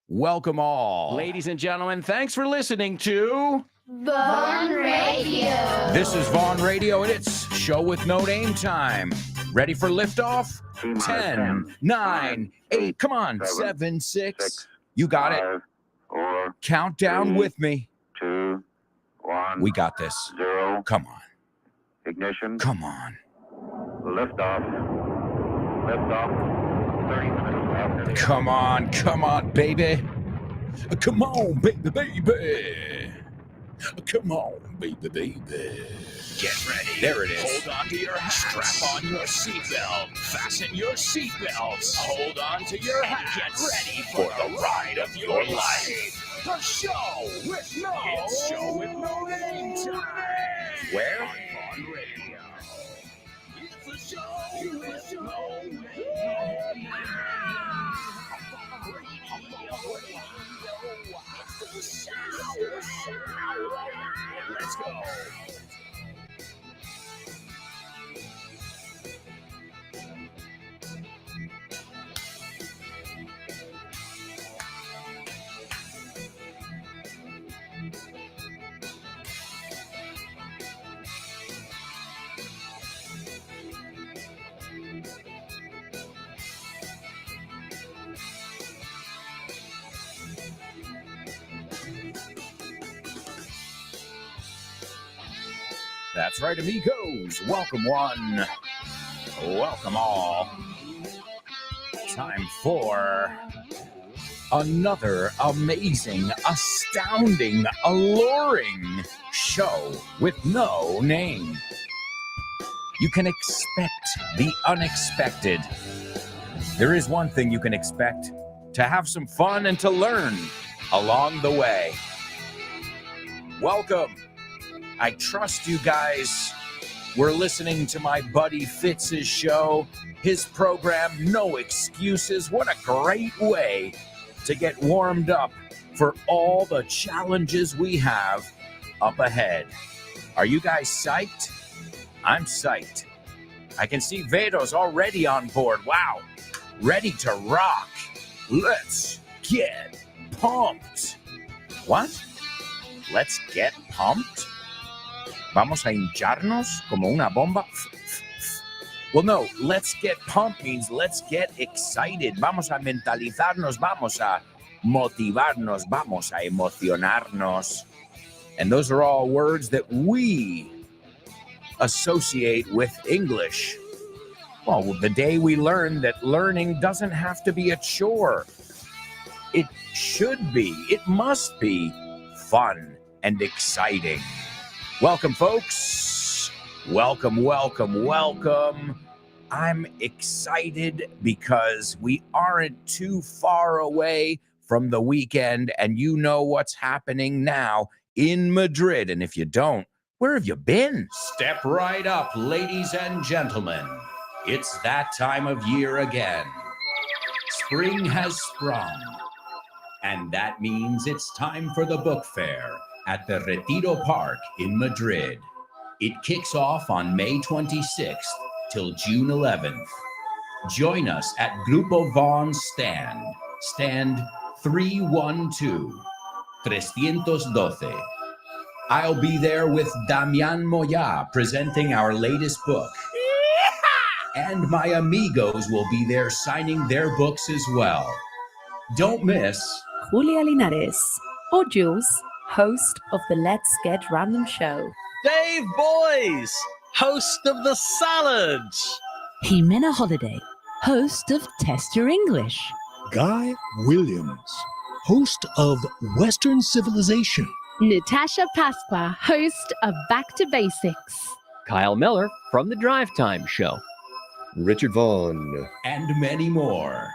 Welcome all. Ladies and gentlemen, thanks for listening to Vaughn Radio. This is Vaughn Radio, and it's Show with No Name time. Ready for liftoff? 10, 9, 8, come on, 7, 6. You got it. 4, Countdown 3, with me. 2, 1. We got this. 0. Come on. Ignition. Come on. Liftoff. Liftoff. 30 minutes after the Come on, baby. Come on, baby. Come on, baby. Get ready. There it is. Hold on to your hat. Strap on your seatbelt. Fasten your seatbelts. Hold on to your hat. Get ready for the ride of your life. The show with no. It's Show with No Name time. Where? On Vaughn Radio. It's the show with no name. It's the show. Let's go. That's right, amigos. Welcome one. Welcome all. Time for another amazing, astounding, alluring show with no name. You can expect the unexpected. There is one thing you can expect: to have some fun and to learn along the way. Welcome. I trust you guys were listening to my buddy Fitz's show, his program, No Excuses. What a great way to get warmed up for all the challenges we have up ahead. Are you guys psyched? I'm psyched. I can see Vedo's already on board. Wow. Ready to rock. Let's get pumped. What? Let's get pumped? Vamos a hincharnos como una bomba. Well, no, let's get pumped means let's get excited. Vamos a mentalizarnos, vamos a motivarnos, vamos a emocionarnos. And those are all words that we associate with English. Well, the day we learned that learning doesn't have to be a chore. It should be, it must be fun and exciting. Welcome, folks. Welcome. I'm excited because we aren't too far away from the weekend, and you know what's happening now in Madrid. And if you don't, where have you been? Step right up, ladies and gentlemen. It's that time of year again. Spring has sprung, and that means it's time for the book fair at the Retiro Park in Madrid. It kicks off on May 26th till June 11th. Join us at Grupo Vaughn's stand 312, 312. I'll be there with Damian Moya presenting our latest book. And my amigos will be there signing their books as well. Don't miss Julia Linares, or Jules, host of the Let's Get Random show. Dave Boys, host of The Salads. Jimena Holiday, host of Test Your English. Guy Williams, host of Western Civilization. Natasha Pasqua, host of Back to Basics. Kyle Miller from The Drive Time Show. Richard Vaughn. And many more.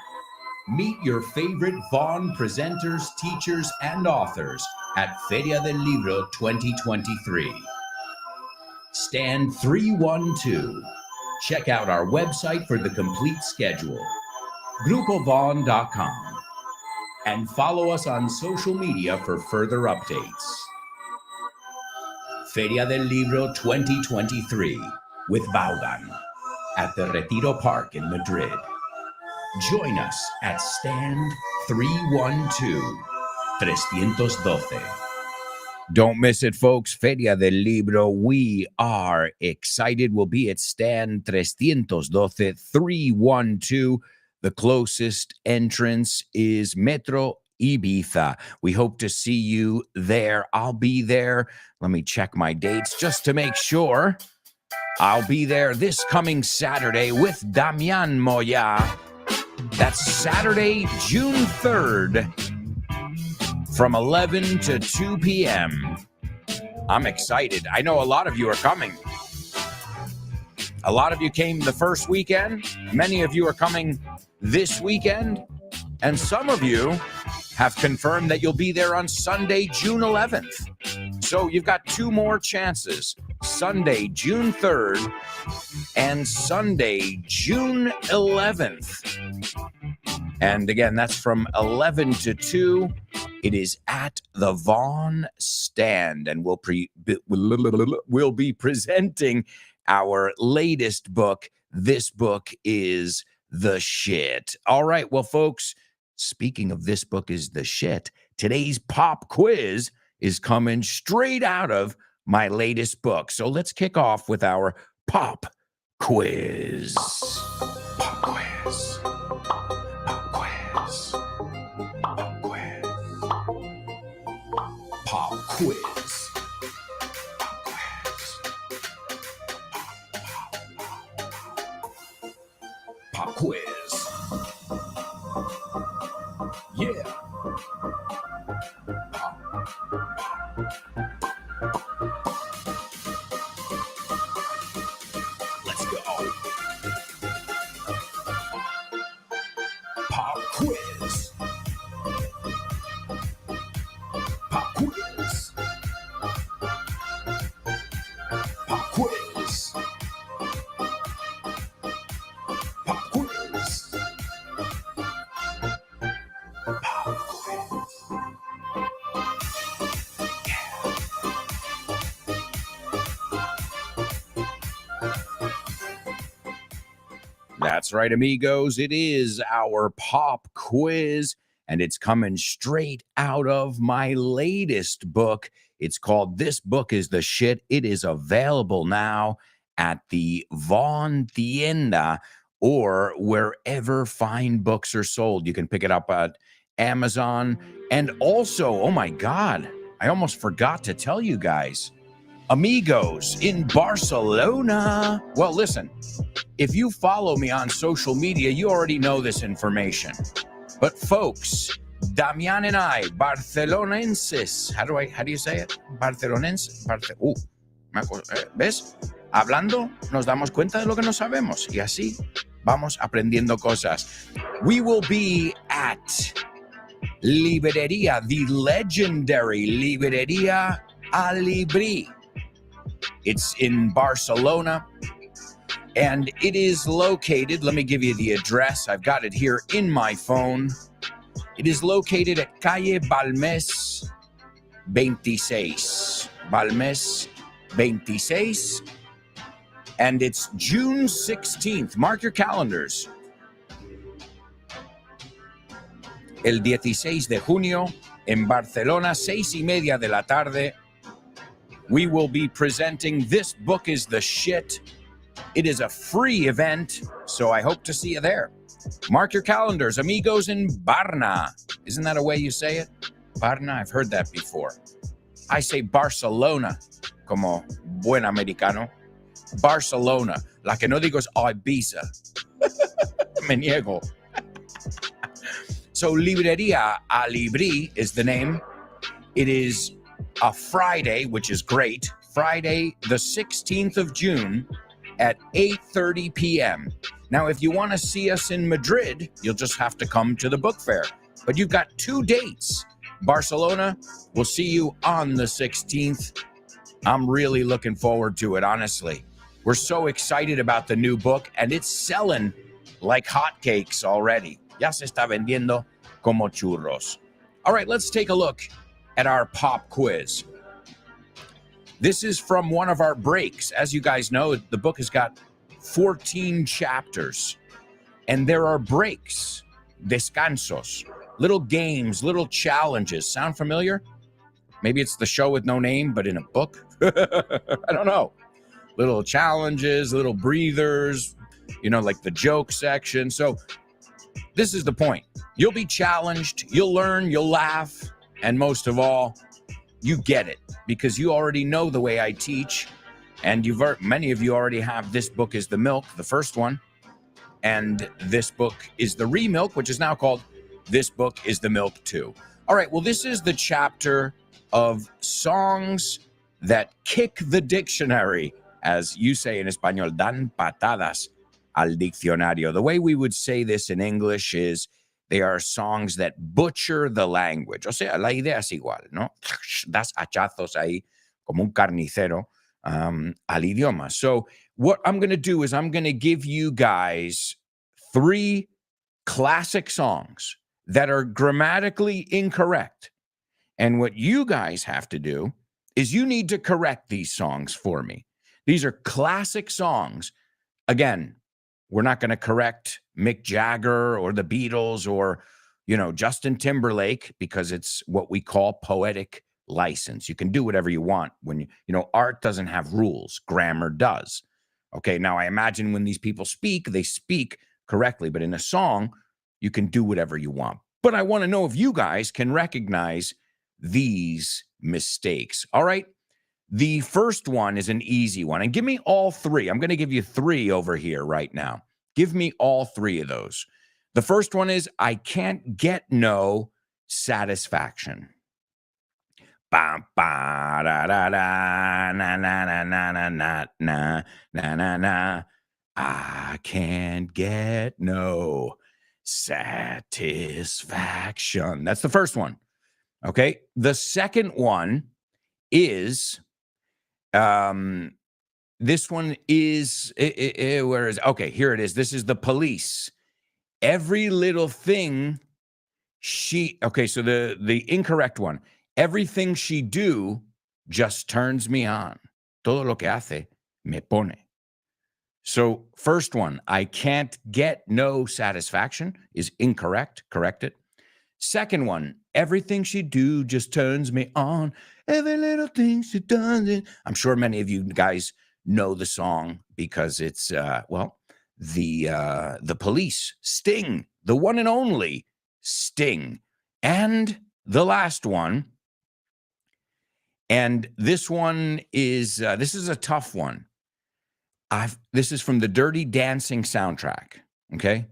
Meet your favorite Vaughn presenters, teachers, and authors at Feria del Libro 2023. Stand 312. Check out our website for the complete schedule, grupovaughn.com, and follow us on social media for further updates. Feria del Libro 2023 with Vaughan at the Retiro Park in Madrid. Join us at Stand 312. Don't miss it, folks. Feria del Libro. We are excited. We'll be at Stand 312. The closest entrance is Metro Ibiza. We hope to see you there. I'll be there. Let me check my dates just to make sure. I'll be there this coming Saturday with Damian Moya. That's Saturday, June 3rd. From 11 to 2 p.m. I'm excited. I know a lot of you are coming. A lot of you came the first weekend. Many of you are coming this weekend. And some of you have confirmed that you'll be there on Sunday, June 11th. So you've got two more chances. Sunday, June 3rd and Sunday, June 11th. And again, that's from 11 to 2. It is at the Vaughn Stand, and we'll be presenting our latest book. This book is the shit. All right, well, folks, speaking of this book is the shit, today's pop quiz is coming straight out of my latest book. So let's kick off with our pop quiz. Pop quiz. Pop quiz. Pop quiz. Yeah. Let's go. Pop quiz. Pop quiz. Pop quiz. Pop quiz. Pop quiz. That's right, amigos. It is our pop quiz, and it's coming straight out of my latest book. It's called This Book is the Shit. It is available now at the Vaughn Tienda or wherever fine books are sold. You can pick it up at Amazon. And also, oh my God, I almost forgot to tell you guys, amigos in Barcelona. Well, listen, if you follow me on social media, you already know this information. But folks, Damian and I, Barcelonenses, how do you say it? Barcelonenses. ¿Ves? Hablando, nos damos cuenta de lo que no sabemos. Y así vamos aprendiendo cosas. We will be at Librería, the legendary Librería Alibri. It's in Barcelona, and it is located, let me give you the address. I've got it here in my phone. It is located at Calle Balmes 26. Balmes 26. And it's June 16th. Mark your calendars. El 16 de junio en Barcelona, 6:30 de la tarde. We will be presenting This Book is the Shit. It is a free event, so I hope to see you there. Mark your calendars, amigos in Barna. Isn't that a way you say it? Barna, I've heard that before. I say Barcelona, como buen americano. Barcelona. La que no digo es Ibiza. Me niego. So Librería Alibri is the name. It is a Friday, which is great. Friday, the 16th of June at 8:30 p.m. Now, if you want to see us in Madrid, you'll just have to come to the book fair. But you've got two dates. Barcelona, we'll see you on the 16th. I'm really looking forward to it, honestly. We're so excited about the new book, and it's selling like hotcakes already. Ya se está vendiendo como churros. All right, let's take a look at our pop quiz. This is from one of our breaks. As you guys know, the book has got 14 chapters. And there are breaks, descansos, little games, little challenges. Sound familiar? Maybe it's the show with no name, but in a book. I don't know. Little challenges, little breathers, like the joke section. So this is the point. You'll be challenged, you'll learn, you'll laugh, and most of all, you get it because you already know the way I teach, and many of you already have This Book is the Milk, the first one, and This Book is the Remilk, which is now called This Book is the Milk 2. All right, well, this is the chapter of songs that kick the dictionary, as you say in Español, dan patadas al diccionario. The way we would say this in English is they are songs that butcher the language. O sea, la idea es igual, ¿no? Das hachazos ahí como un carnicero al idioma. So what I'm going to do is I'm going to give you guys 3 classic songs that are grammatically incorrect. And what you guys have to do is you need to correct these songs for me. These are classic songs. Again, we're not going to correct Mick Jagger or the Beatles or, Justin Timberlake because it's what we call poetic license. You can do whatever you want when, art doesn't have rules. Grammar does. Okay, now I imagine when these people speak, they speak correctly. But in a song, you can do whatever you want. But I want to know if you guys can recognize these mistakes. All right. The first one is an easy one. And give me all 3. I'm going to give you 3 over here right now. Give me all 3 of those. The first one is I can't get no satisfaction. Ba ba da da da na na na na na na na na na na. I can't get no satisfaction. That's the first one. Okay. The second one is this one is where is okay, here it is. This is the Police. Every little thing okay, so the incorrect one. Everything she do just turns me on. Todo lo que hace me pone. So first one, I can't get no satisfaction is incorrect. Correct it. Second one, everything she do just turns me on. Every little thing she does it. I'm sure many of you guys know the song because it's the Police, Sting, the one and only Sting. And the last one, and this one is this is a tough one. This is from the Dirty Dancing soundtrack. Okay.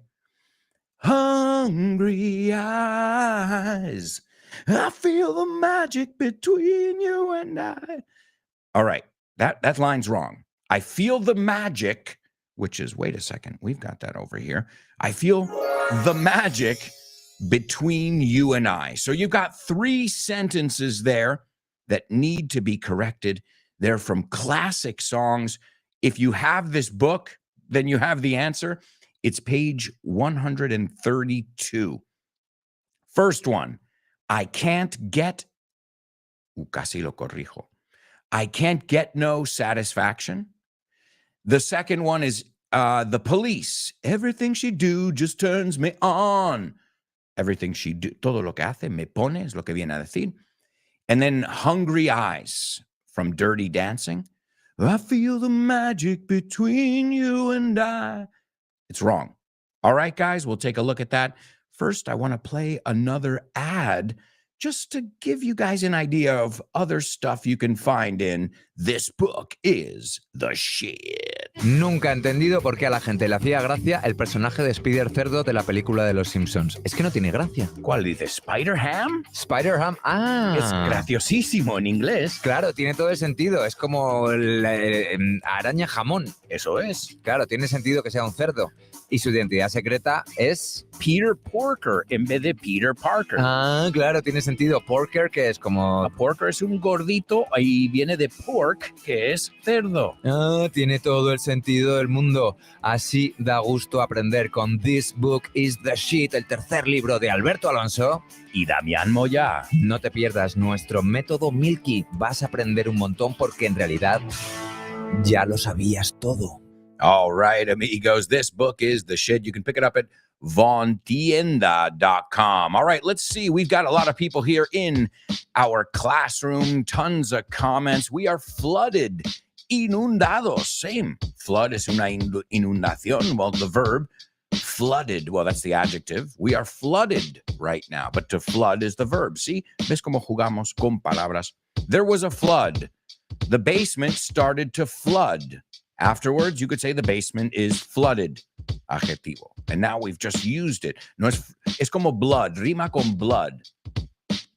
Hungry eyes, I feel the magic between you and I. All right, that line's wrong. I feel the magic, which is, wait a second, we've got that over here. I feel the magic between you and I. So you've got 3 sentences there that need to be corrected. They're from classic songs. If you have this book, then you have the answer. It's page 132. First one, I can't get, casi lo corrijo. I can't get no satisfaction. The second one is the Police. Everything she do just turns me on. Everything she do, todo lo que hace me pone, es lo que viene a decir. And then Hungry Eyes from Dirty Dancing. I feel the magic between you and I. It's wrong. All right, guys, we'll take a look at that. First, I want to play another ad just to give you guys an idea of other stuff you can find in This Book is the Shit. Nunca he entendido por qué a la gente le hacía gracia el personaje de Spider Cerdo de la película de Los Simpsons. Es que no tiene gracia. ¿Cuál dice? ¿Spider-Ham? Spider-Ham, Es graciosísimo en inglés. Claro, tiene todo el sentido. Es como araña jamón. Eso es. Claro, tiene sentido que sea un cerdo. Y su identidad secreta es Peter Porker en vez de Peter Parker. Ah, claro, tiene sentido. Porker, que es como... Porker es un gordito y viene de pork, que es cerdo. Ah, tiene todo el sentido del mundo. Así da gusto aprender con This Book is the Shit, el tercer libro de Alberto Alonso y Damián Moya. No te pierdas nuestro método Milky. Vas a aprender un montón porque en realidad ya lo sabías todo. All right, amigos. This book is the shit. You can pick it up at vontienda.com. All right, let's see. We've got a lot of people here in our classroom. Tons of comments. We are flooded. Inundados. Same. Flood is una inundación. Well, the verb. Flooded. Well, that's the adjective. We are flooded right now. But to flood is the verb. See? ¿Ves cómo jugamos con palabras? There was a flood. The basement started to flood. Afterwards, you could say the basement is flooded. Adjetivo. And now we've just used it. No, es como blood. Rima con blood.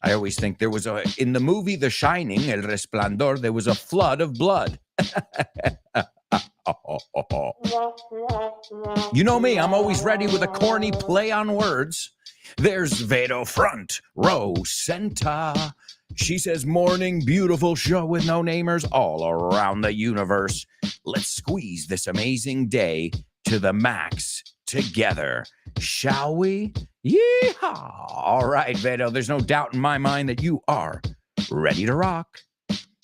I always think there was in the movie The Shining, El Resplandor, there was a flood of blood. You know me, I'm always ready with a corny play on words. There's Vero front, row center. She says, morning, beautiful show with no namers all around the universe. Let's squeeze this amazing day to the max together, shall we? Yeehaw! All right, Vero, there's no doubt in my mind that you are ready to rock.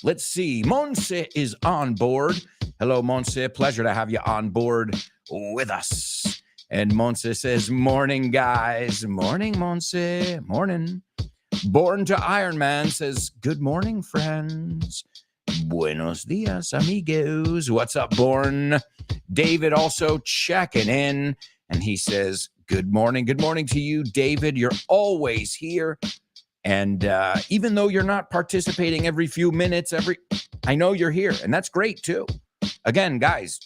Let's see. Monse is on board. Hello, Monse. Pleasure to have you on board with us. And Monse says, morning, guys. Morning, Monse. Morning. Born to Iron Man says, good morning, friends. Buenos dias, amigos. What's up, Born? David also checking in. And he says, good morning. Good morning to you, David. You're always here. And even though you're not participating every few minutes, I know you're here. And that's great, too. Again, guys,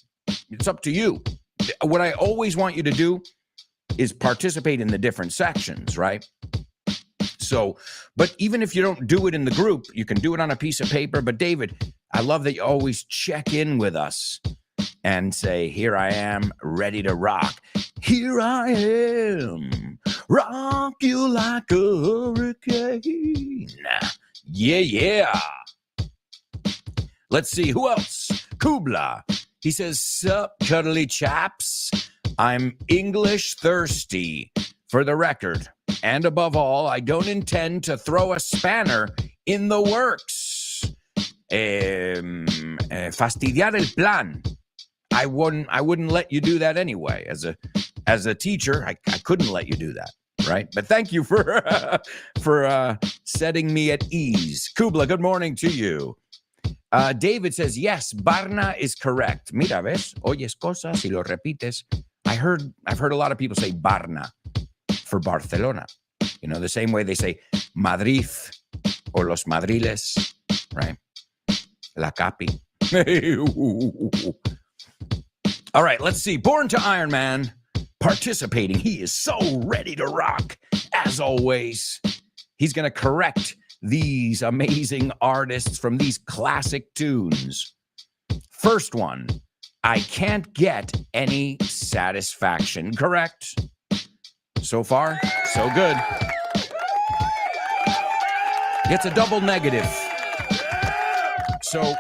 it's up to you. What I always want you to do is participate in the different sections, right? So, but even if you don't do it in the group, you can do it on a piece of paper. But David, I love that you always check in with us and say, here I am, ready to rock. Here I am, rock you like a hurricane. Yeah. Let's see, who else? Kubla. He says, sup, cuddly chaps. I'm English thirsty. For the record, and above all, I don't intend to throw a spanner in the works. Fastidiar el plan. I wouldn't let you do that anyway. As a teacher, I couldn't let you do that, right? But thank you for setting me at ease. Kubla, good morning to you. David says, yes, Barna is correct. Mira, ves, oyes cosas y lo repites. I've heard a lot of people say Barna for Barcelona. You know, the same way they say Madrid or Los Madriles, right? La Capi. All right, let's see. Born to Iron Man, participating. He is so ready to rock, as always. He's going to correct these amazing artists from these classic tunes. First one, I can't get any satisfaction. Correct? So far, so good. It's a double negative. So,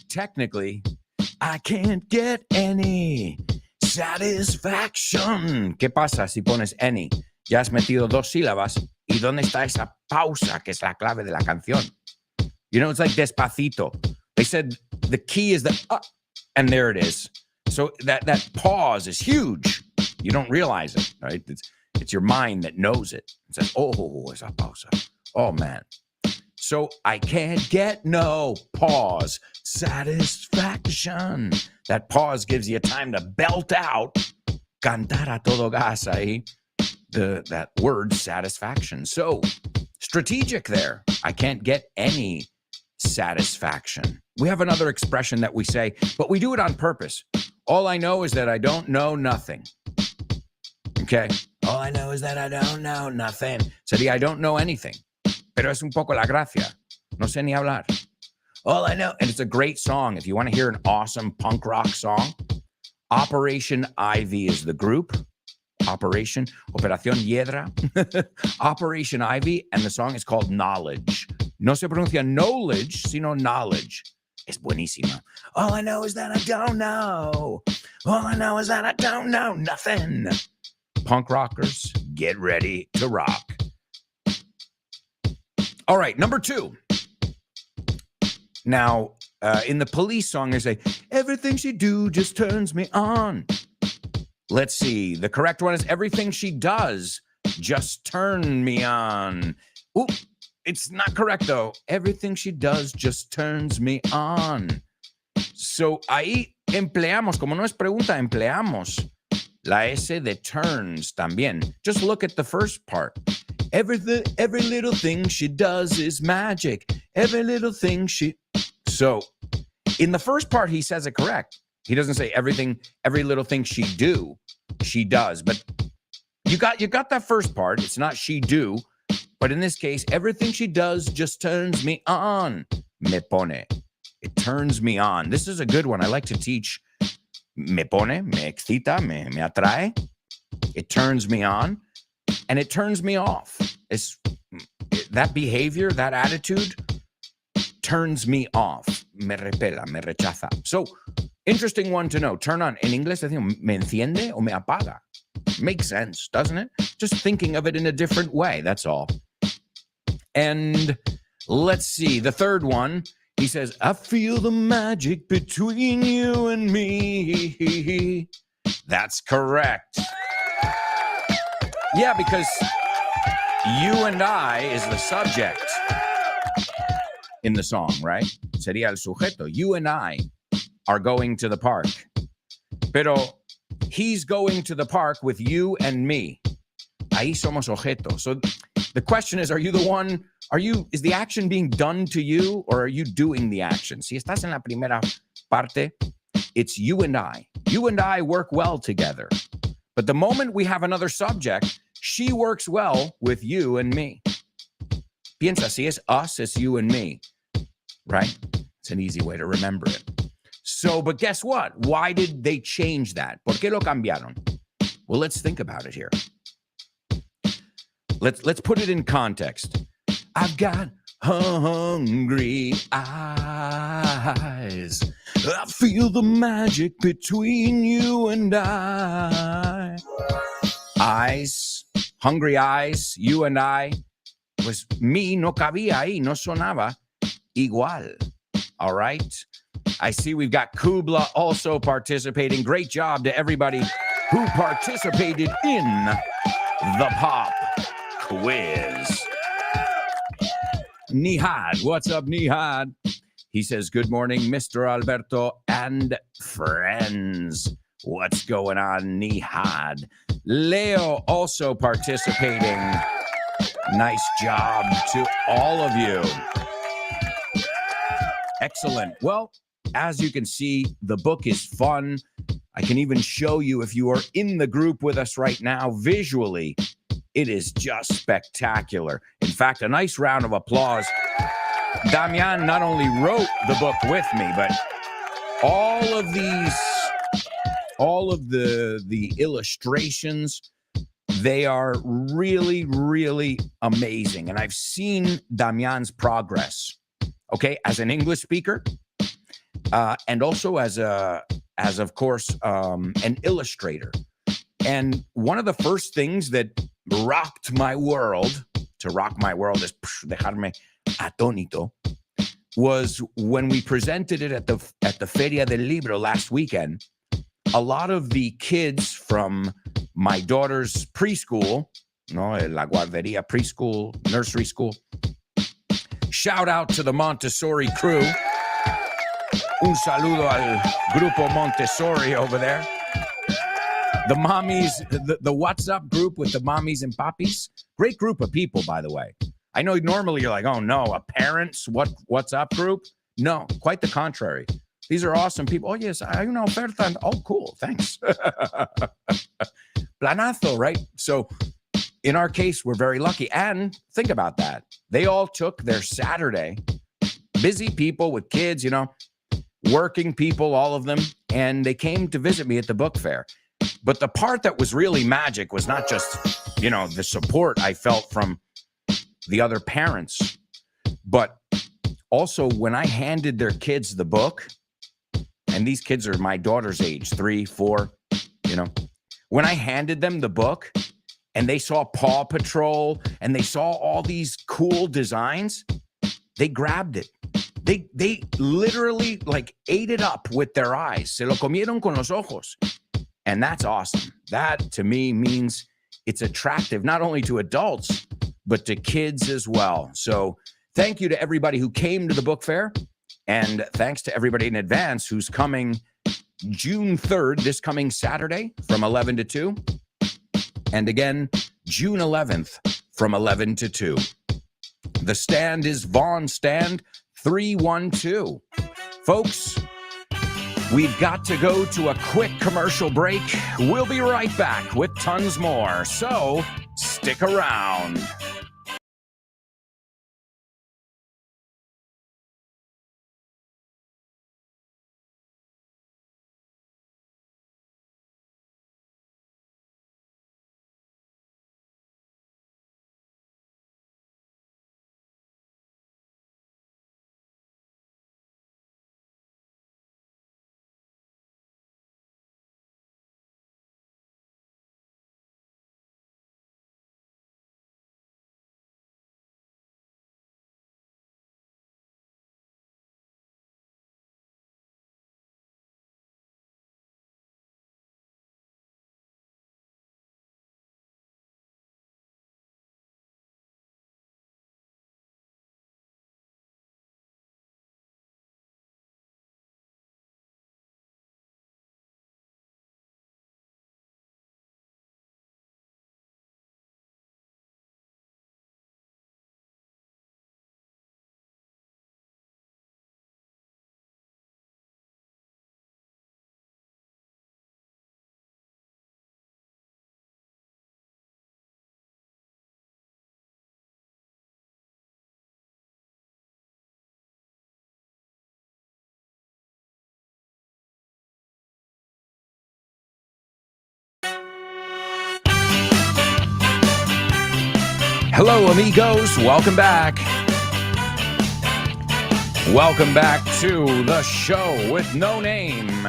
technically, I can't get any satisfaction. ¿Qué pasa si pones any? Ya has metido dos sílabas. ¿Y dónde está esa pausa que es la clave de la canción? You know, it's like despacito. They said the key is the and there it is. So that pause is huge. You don't realize it, right? It's your mind that knows it. It says, oh, esa pausa. Oh, man. So I can't get no pause. Satisfaction. That pause gives you time to belt out. Cantar a todo gas ahí. That word satisfaction. So strategic there. I can't get any satisfaction. We have another expression that we say, but we do it on purpose. All I know is that I don't know nothing. Okay? All I know is that I don't know nothing. Sería I don't know anything. Pero es un poco la gracia. No sé ni hablar. All I know, and it's a great song. If you want to hear an awesome punk rock song, Operation Ivy is the group. Operación Hiedra. Operation Ivy, and the song is called Knowledge. No se pronuncia knowledge, sino knowledge. Es buenísima. All I know is that I don't know. All I know is that I don't know nothing. Punk rockers, get ready to rock. All right, number 2. Now, In the Police song, they say, everything she do just turns me on. Let's see. The correct one is everything she does just turn me on. Ooh, it's not correct, though. Everything she does just turns me on. So ahí empleamos, como no es pregunta, empleamos la S de turns también. Just look at the first part. Every little thing she does is magic. Every little thing she... So in the first part, he says it correct. He doesn't say every little thing she does. But you got that first part. It's not she do. But in this case, everything she does just turns me on. Me pone. It turns me on. This is a good one. I like to teach. Me pone, me excita, me atrae. It turns me on. And it turns me off. That behavior, that attitude turns me off. Me repela, me rechaza. So, interesting one to know. Turn on. In English, decimos, me enciende o me apaga. Makes sense, doesn't it? Just thinking of it in a different way, that's all. And let's see, the third one, he says, I feel the magic between you and me. That's correct. Yeah, because you and I is the subject in the song, right? Sería el sujeto. You and I are going to the park. Pero he's going to the park with you and me. Ahí somos objeto. So the question is, is the action being done to you or are you doing the action? Si estás en la primera parte, it's you and I. You and I work well together. But the moment we have another subject, she works well with you and me. Piensa, si es us, it's you and me, right? It's an easy way to remember it. So, but guess what? Why did they change that? ¿Por qué lo cambiaron? Well, let's think about it here. Let's put it in context. I've got hungry eyes. I feel the magic between you and I. Eyes, hungry eyes, you and I. Pues mi no cabía ahí, no sonaba igual. All right? I see we've got Kubla also participating. Great job to everybody who participated in the pop quiz. Nihad, what's up, Nihad? He says, good morning, Mr. Alberto and friends. What's going on, Nihad? Leo also participating. Nice job to all of you. Excellent. Well, as you can see, the book is fun. I can even show you if you are in the group with us right now visually. It is just spectacular. In fact, a nice round of applause. Damian not only wrote the book with me, but all of the illustrations, they are really, really amazing. And I've seen Damian's progress, okay, as an English speaker, and also as of course, an illustrator. And one of the first things that rocked my world, to rock my world is dejarme atónito, was when we presented it at the Feria del Libro last weekend. A lot of the kids from my daughter's preschool, La Guarderia preschool, nursery school. Shout out to the Montessori crew. Un saludo al Grupo Montessori over there. The mommies, the What's Up group with the mommies and poppies. Great group of people, by the way. I know normally you're like, oh no, a parents What's Up group? No, quite the contrary. These are awesome people. Oh, yes, I know Fertan. Oh, cool, thanks. Planazo, right? So in our case, we're very lucky. And think about that. They all took their Saturday, busy people with kids, working people, all of them, and they came to visit me at the book fair. But the part that was really magic was not just, the support I felt from the other parents, but also when I handed their kids the book, and these kids are my daughter's age, 3, 4, when I handed them the book and they saw Paw Patrol and they saw all these cool designs, they grabbed it. They literally like ate it up with their eyes. Se lo comieron con los ojos. And that's awesome. That to me means it's attractive not only to adults, but to kids as well. So thank you to everybody who came to the book fair. And thanks to everybody in advance who's coming June 3rd, this coming Saturday from 11 to 2. And again, June 11th from 11 to 2. The stand is Vaughn Stand 312. Folks, we've got to go to a quick commercial break. We'll be right back with tons more. So stick around. Hello, amigos. Welcome back. Welcome back to the show with no name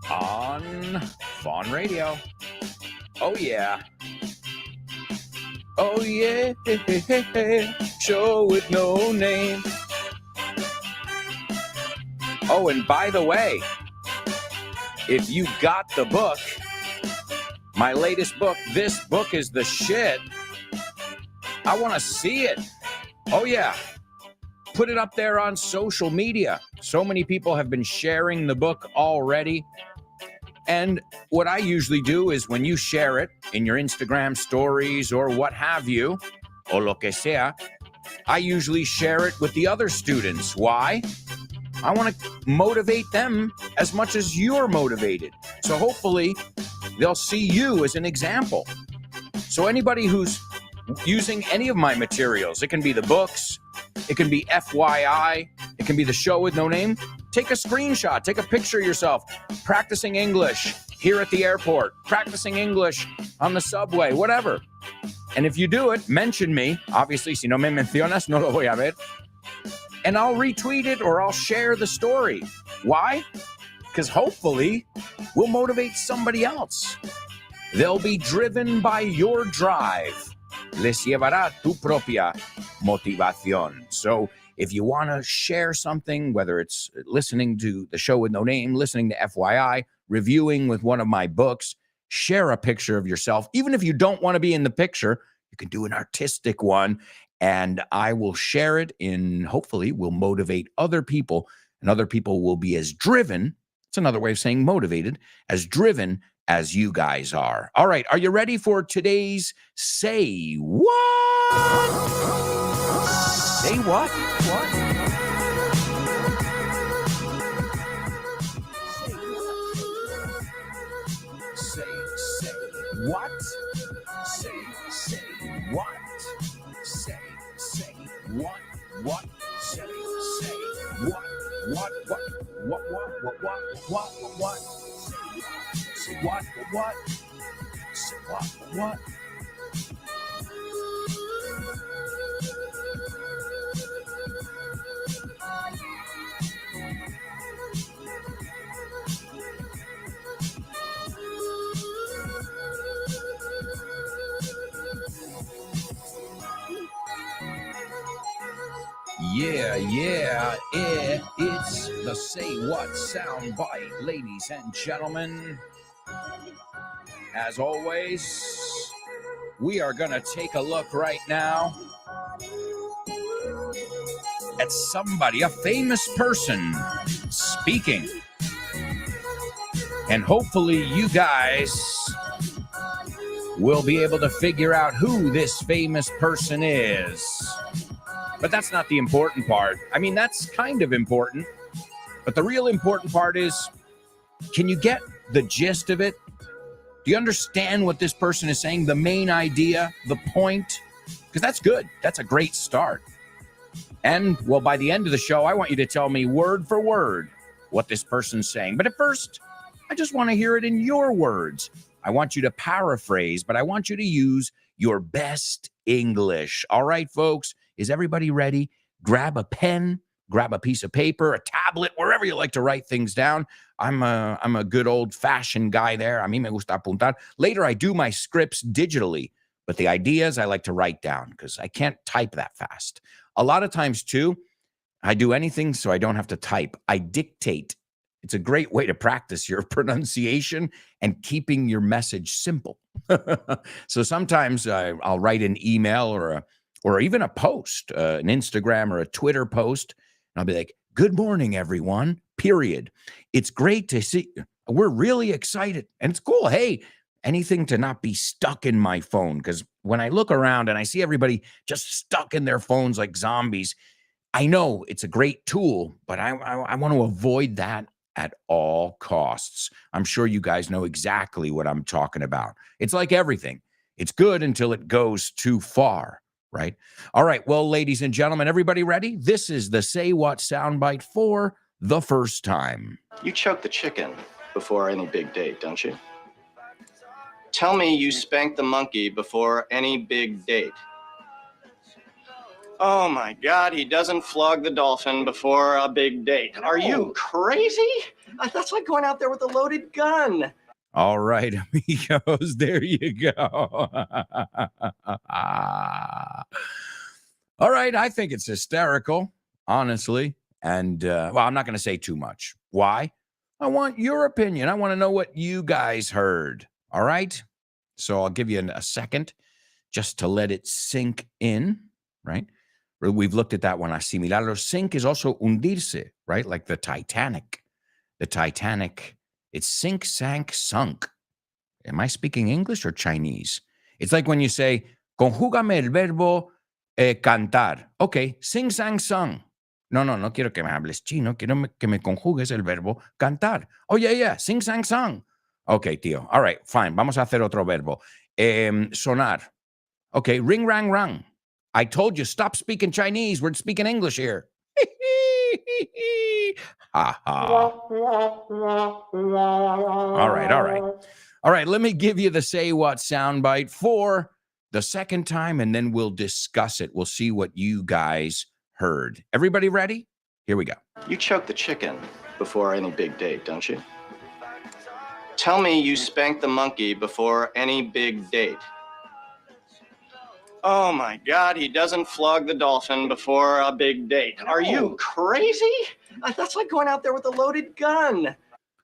on Fawn Radio. Oh, yeah. Oh, yeah. Show with no name. Oh, and by the way, if you got the book, my latest book, this book is the shit. I want to see it. Oh, yeah. Put it up there on social media. So many people have been sharing the book already. And what I usually do is when you share it in your Instagram stories or what have you, o lo que sea, I usually share it with the other students. Why? I want to motivate them as much as you're motivated. So hopefully they'll see you as an example. So anybody who's using any of my materials, it can be the books, it can be FYI, it can be the show with no name. Take a screenshot, take a picture of yourself practicing English here at the airport, practicing English on the subway, whatever. And if you do it, mention me. Obviously, si no me mencionas, no lo voy a ver. And I'll retweet it or I'll share the story. Why? Because hopefully we'll motivate somebody else. They'll be driven by your drive. Les llevará tu propia motivación. So if you want to share something, whether it's listening to the show with no name, listening to FYI, reviewing with one of my books, share a picture of yourself. Even if you don't want to be in the picture, you can do an artistic one, and I will share it in, hopefully, will motivate other people, and other people will be as driven. It's another way of saying motivated, as driven as you guys are. All right, are you ready for today's Say What? Say what? What? Say what? Say what? Say what? What? Say what? What? Say what? What? Say what? It's the Say What soundbite, ladies and gentlemen. As always, we are going to take a look right now at somebody, a famous person, speaking. And hopefully you guys will be able to figure out who this famous person is. But that's not the important part. I mean, that's kind of important. But the real important part is, can you get the gist of it? Do you understand what this person is saying? The main idea, the point? Because that's good. That's a great start. And, well, by the end of the show, I want you to tell me word for word what this person's saying. But at first, I just want to hear it in your words. I want you to paraphrase, but I want you to use your best English. All right, folks, is everybody ready? Grab a pen, grab a piece of paper, a tablet, wherever you like to write things down. I'm a good old-fashioned guy there. A mí me gusta apuntar. Later, I do my scripts digitally, but the ideas I like to write down because I can't type that fast. A lot of times, too, I do anything so I don't have to type. I dictate. It's a great way to practice your pronunciation and keeping your message simple. So sometimes I'll write an email or even a post, an Instagram or a Twitter post, and I'll be like, "Good morning, everyone, period. It's great to see. We're really excited." And it's cool. Hey, anything to not be stuck in my phone, because when I look around and I see everybody just stuck in their phones like zombies, I know it's a great tool, but I want to avoid that at all costs. I'm sure you guys know exactly what I'm talking about. It's like everything. It's good until it goes too far, right? All right, well, ladies and gentlemen, everybody ready? This is the Say What soundbite for the first time. You choke the chicken before any big date, don't you? Tell me you spank the monkey before any big date. Oh my God, he doesn't flog the dolphin before a big date. Are you crazy? That's like going out there with a loaded gun. All right, amigos, there you go. All right, I think it's hysterical, honestly. And, well, I'm not going to say too much. Why? I want your opinion. I want to know what you guys heard. All right? So I'll give you a second just to let it sink in, right? We've looked at that one. Asimilarlo. Sink is also hundirse, right? Like the Titanic. The Titanic, it's sink, sank, sunk. Am I speaking English or Chinese? It's like when you say, conjúgame el verbo cantar. Okay, sing, sang, sung. No quiero que me hables chino. Quiero que me conjugues el verbo cantar. Oh, yeah, sing, sang, sung. Okay, tío. All right, fine. Vamos a hacer otro verbo. Sonar. Okay, ring, rang, rang. I told you, stop speaking Chinese. We're speaking English here. Ha ha. All right, let me give you the Say What soundbite for the second time, and then we'll discuss it. We'll see what you guys heard. Everybody ready? Here we go. You choke the chicken before any big date, don't you? Tell me you spank the monkey before any big date. Oh my God, he doesn't flog the dolphin before a big date. Are you crazy? That's like going out there with a loaded gun.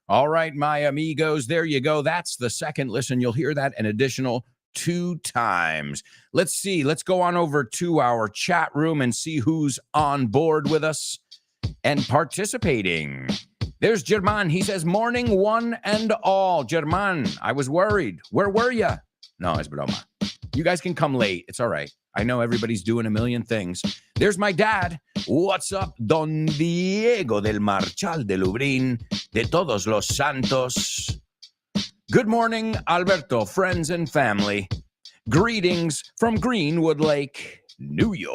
All right, my amigos, there you go. That's the second listen. You'll hear that an additional 2 times. Let's see. Let's go on over to our chat room and see who's on board with us and participating. There's German. He says, morning one and all. German, I was worried. Where were you? No, es broma. You guys can come late. It's all right. I know everybody's doing a million things. There's my dad. What's up, Don Diego del Marchal de Lubrín, de Todos los Santos. Good morning, Alberto, friends and family. Greetings from Greenwood Lake, New York.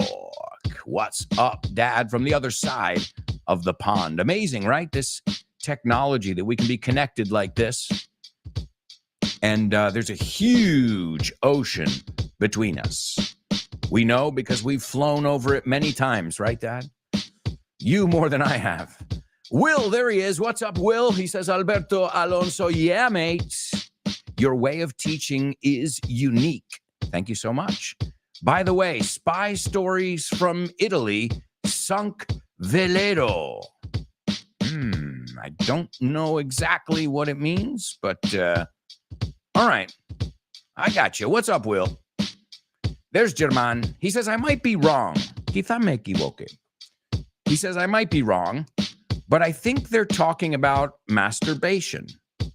What's up, Dad, from the other side of the pond? Amazing, right? This technology that we can be connected like this. And there's a huge ocean between us. We know because we've flown over it many times, right, Dad? You more than I have. Will, there he is. What's up, Will? He says, Alberto Alonso, yeah, mate. Your way of teaching is unique. Thank you so much. By the way, spy stories from Italy sunk velero. I don't know exactly what it means, but all right. I got you. What's up, Will? There's German. He says, I might be wrong. Quizá me equivoque. He says, I might be wrong, but I think they're talking about masturbation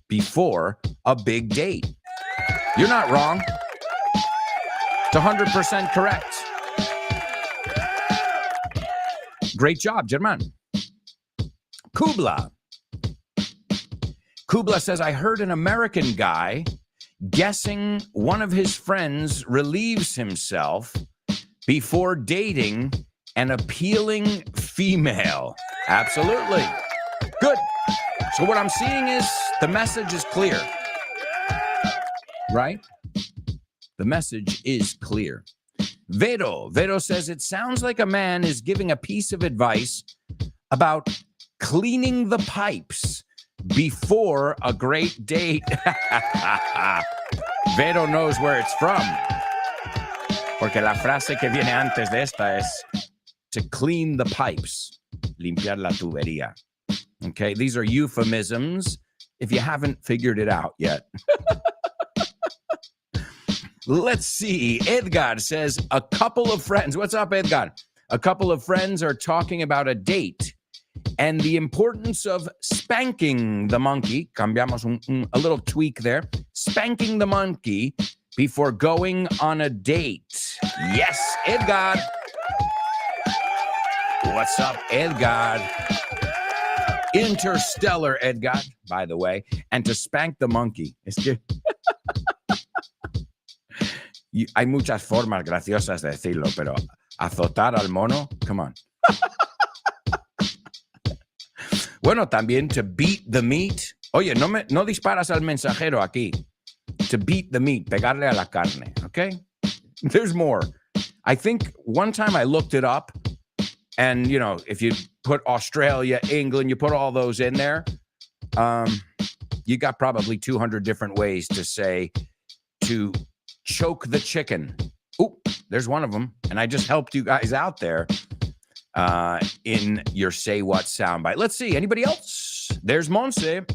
before a big date. You're not wrong. It's 100% correct. Great job, German. Kubla. Kubla says, I heard an American guy guessing one of his friends relieves himself before dating an appealing female. Absolutely. Good. So what I'm seeing is the message is clear. Right? The message is clear. Vero says, it sounds like a man is giving a piece of advice about cleaning the pipes before a great date. Vero knows where it's from. Porque la frase que viene antes de esta es to clean the pipes, limpiar la tubería. Okay, these are euphemisms if you haven't figured it out yet. Let's see. Edgar says, a couple of friends. What's up, Edgar? A couple of friends are talking about a date and the importance of spanking the monkey. Cambiamos a little tweak there. Spanking the monkey before going on a date. Yes, Edgar. What's up, Edgar? Interstellar, Edgar, by the way. And to spank the monkey. Es que hay muchas formas graciosas de decirlo, pero azotar al mono, come on. Bueno, también to beat the meat. Oye, no disparas al mensajero aquí. To beat the meat, pegarle a la carne, okay? There's more. I think one time I looked it up, and, you know, if you put Australia, England, you put all those in there, you got probably 200 different ways to say to choke the chicken. Oh, there's one of them. And I just helped you guys out there in your Say What soundbite. Let's see. Anybody else? There's Monse.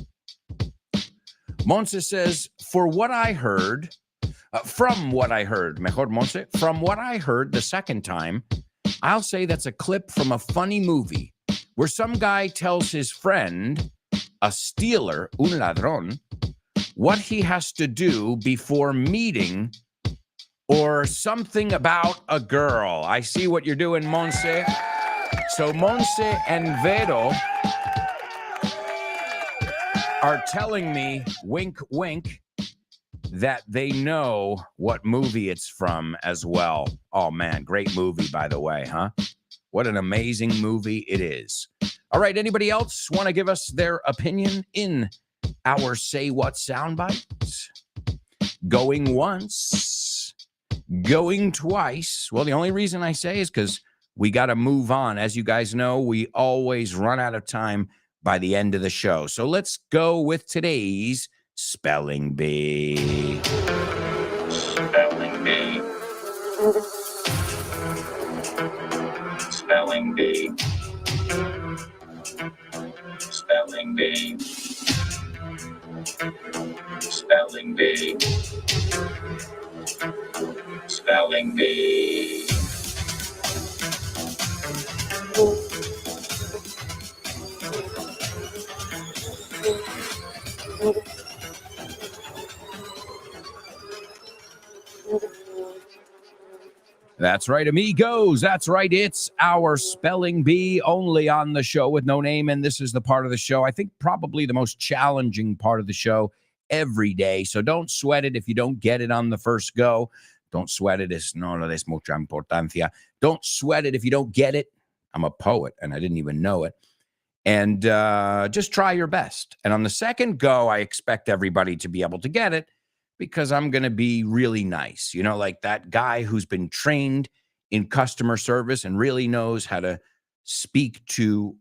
Monse says, for what I heard, from what I heard, mejor Monse, from what I heard the second time, I'll say that's a clip from a funny movie where some guy tells his friend, a stealer, un ladrón, what he has to do before meeting or something about a girl. I see what you're doing, Monse. So Monse and Vero are telling me, wink, wink, that they know what movie it's from as well. Oh, man, great movie, by the way, huh? What an amazing movie it is. All right, anybody else want to give us their opinion in our Say What soundbite? Going once, going twice. Well, the only reason I say is because we got to move on. As you guys know, we always run out of time by the end of the show. So let's go with today's Spelling Bee. Spelling Bee. Spelling Bee. Spelling Bee. Spelling Bee. Spelling Bee. That's right, amigos. That's right. It's our Spelling Bee, only on the show with no name. And this is the part of the show, I think probably the most challenging part of the show every day. So don't sweat it if you don't get it on the first go. Don't sweat it. No le des mucha importancia. Don't sweat it if you don't get it. I'm a poet and I didn't even know it. And just try your best. And on the second go, I expect everybody to be able to get it, because I'm going to be really nice. You know, like that guy who's been trained in customer service and really knows how to speak to,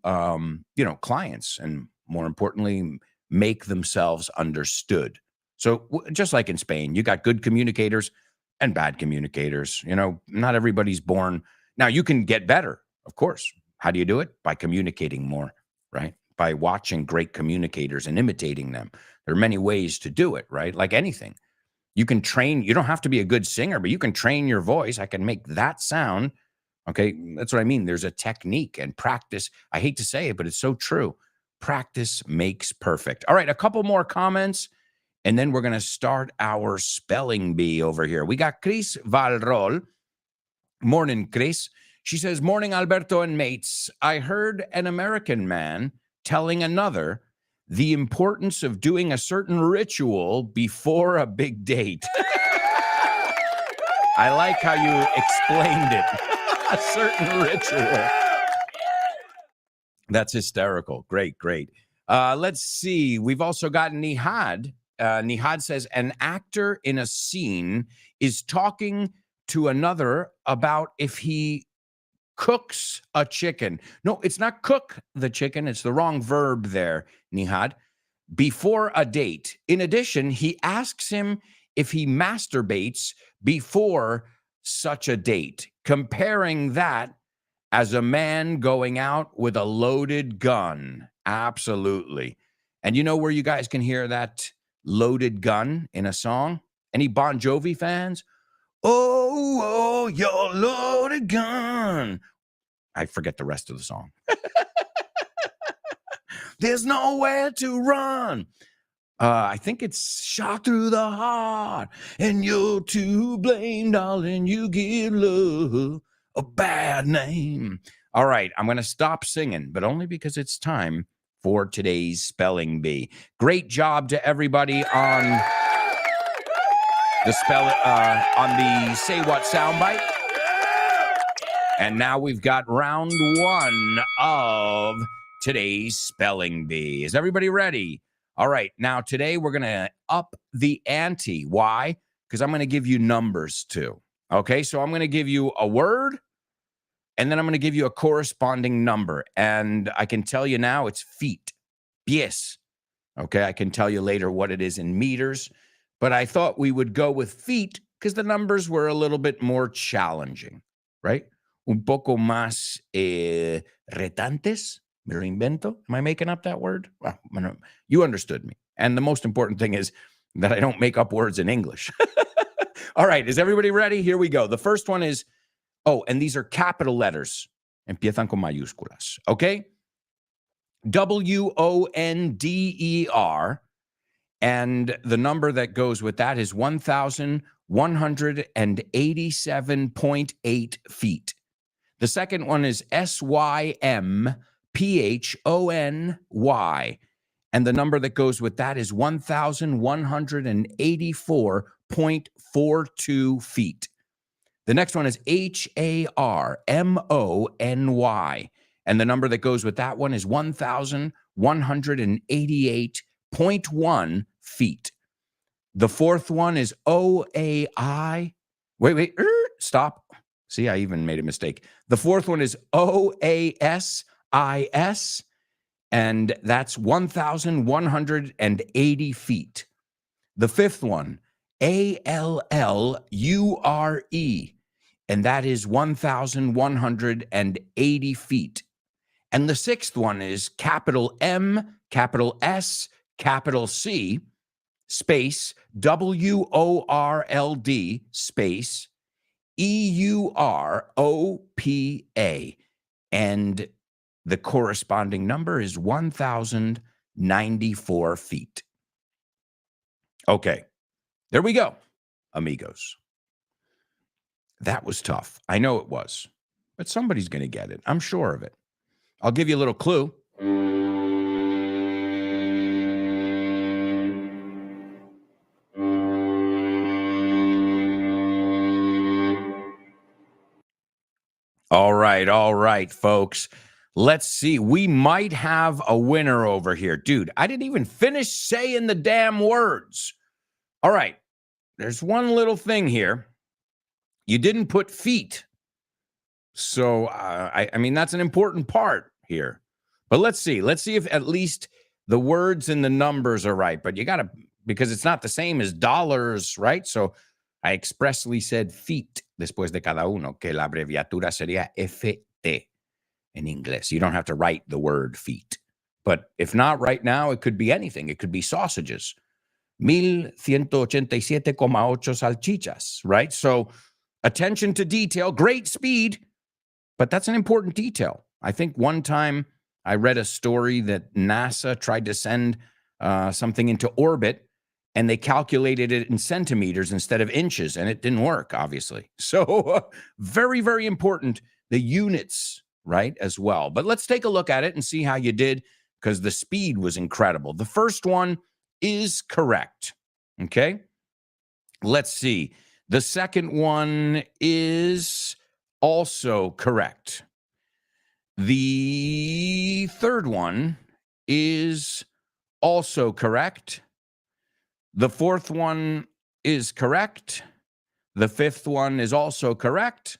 clients and, more importantly, make themselves understood. So just like in Spain, you got good communicators and bad communicators. You know, not everybody's born. Now, you can get better, of course. How do you do it? By communicating more, right? By watching great communicators and imitating them. There are many ways to do it, right? Like anything. You can train, you don't have to be a good singer, but you can train your voice. I can make that sound. Okay, that's what I mean. There's a technique and practice. I hate to say it, but it's so true. Practice makes perfect. All right, a couple more comments, and then we're going to start our spelling bee over here. We got Chris Valrol. Morning, Chris. She says, morning, Alberto and mates. I heard an American man telling another the importance of doing a certain ritual before a big date. I like how you explained it. A certain ritual. That's hysterical. Great, great. Let's see. We've also got Nihad. Nihad says, an actor in a scene is talking to another about if he cooks a chicken. No, it's not cook the chicken. It's the wrong verb there, Nihad. Before a date. In addition, he asks him if he masturbates before such a date, comparing that as a man going out with a loaded gun. Absolutely. And you know where you guys can hear that loaded gun in a song? Any Bon Jovi fans? Oh, your loaded gun. I forget the rest of the song. There's nowhere to run. I think it's shot through the heart, and you're to blame, darling. You give love a bad name. All right, I'm going to stop singing, but only because it's time for today's spelling bee. Great job to everybody on the Say What soundbite. And now we've got round one of today's spelling bee. Is everybody ready? All right. Now, today we're going to up the ante. Why? Because I'm going to give you numbers too. Okay. So I'm going to give you a word, and then I'm going to give you a corresponding number. And I can tell you now it's feet. Pies. Okay. I can tell you later what it is in meters, but I thought we would go with feet because the numbers were a little bit more challenging, right? Un poco más retantes. Me reinvento. Am I making up that word? Well, you understood me. And the most important thing is that I don't make up words in English. All right. Is everybody ready? Here we go. The first one is, and these are capital letters. Empiezan con mayúsculas. Okay? WONDER. And the number that goes with that is 1,187.8 feet. The second one is SYMPHONY. And the number that goes with that is 1,184.42 feet. The next one is HARMONY. And the number that goes with that one is 1,188.1 feet. The fourth one is OAI. Wait, stop. See, I even made a mistake. The fourth one is OASIS, and that's 1,180 feet. The fifth one, ALLURE, and that is 1,180 feet. And the sixth one is capital M, capital S, capital C, space, WORLD, space, EUROPA. And the corresponding number is 1,094 feet. Okay, there we go, amigos. That was tough. I know it was, but somebody's going to get it. I'm sure of it. I'll give you a little clue. All right, folks. Let's see. We might have a winner over here. Dude, I didn't even finish saying the damn words. All right. There's one little thing here. You didn't put feet. So, I mean, that's an important part here. But let's see. Let's see if at least the words and the numbers are right. But you got to, because it's not the same as dollars, right? So I expressly said feet después de cada uno, que la abreviatura sería FT. in English. You don't have to write the word feet. But if not right now, it could be anything. It could be sausages. 1187,8 salchichas, right? So attention to detail, great speed, but that's an important detail. I think one time I read a story that NASA tried to send something into orbit, and they calculated it in centimeters instead of inches, and it didn't work, obviously. So very, very important, the units, right, as well. But let's take a look at it and see how you did, because the speed was incredible. The first one is correct, okay? Let's see. The second one is also correct. The third one is also correct. The fourth one is correct. The fifth one is also correct.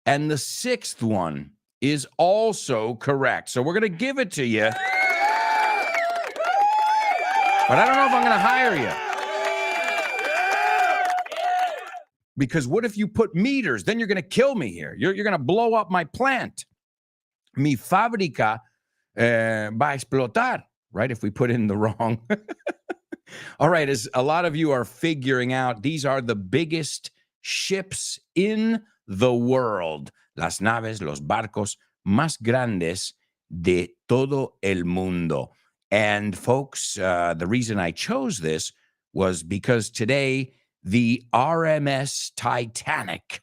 And the sixth one is also correct. So we're going to give it to you. But I don't know if I'm going to hire you. Because what if you put meters? Then you're going to kill me here. You're going to blow up my plant. Mi fábrica va a explotar, right? If we put in the wrong. All right, as a lot of you are figuring out, these are the biggest ships in the world. Las naves, los barcos más grandes de todo el mundo. And folks, the reason I chose this was because today, the RMS Titanic,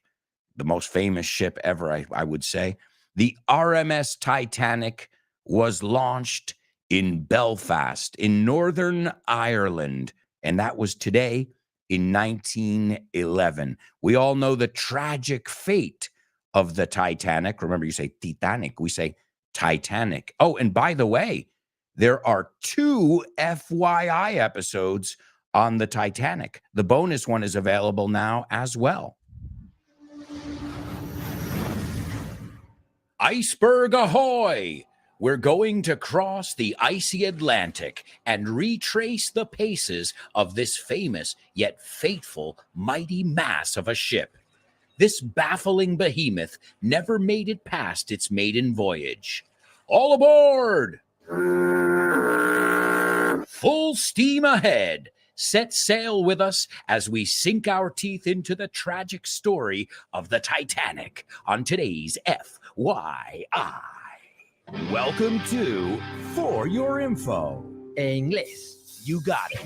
the most famous ship ever, I would say, the RMS Titanic was launched in Belfast, in Northern Ireland, and that was today in 1911. We all know the tragic fate of the Titanic. Remember, you say Titanic, we say Titanic. Oh, and by the way, there are 2 FYI episodes on the Titanic. The bonus one is available now as well. Iceberg ahoy! We're going to cross the icy Atlantic and retrace the paces of this famous yet fateful mighty mass of a ship. This baffling behemoth never made it past its maiden voyage. All aboard! Full steam ahead. Set sail with us as we sink our teeth into the tragic story of the Titanic on today's FYI. Welcome to For Your Info. English. You got it.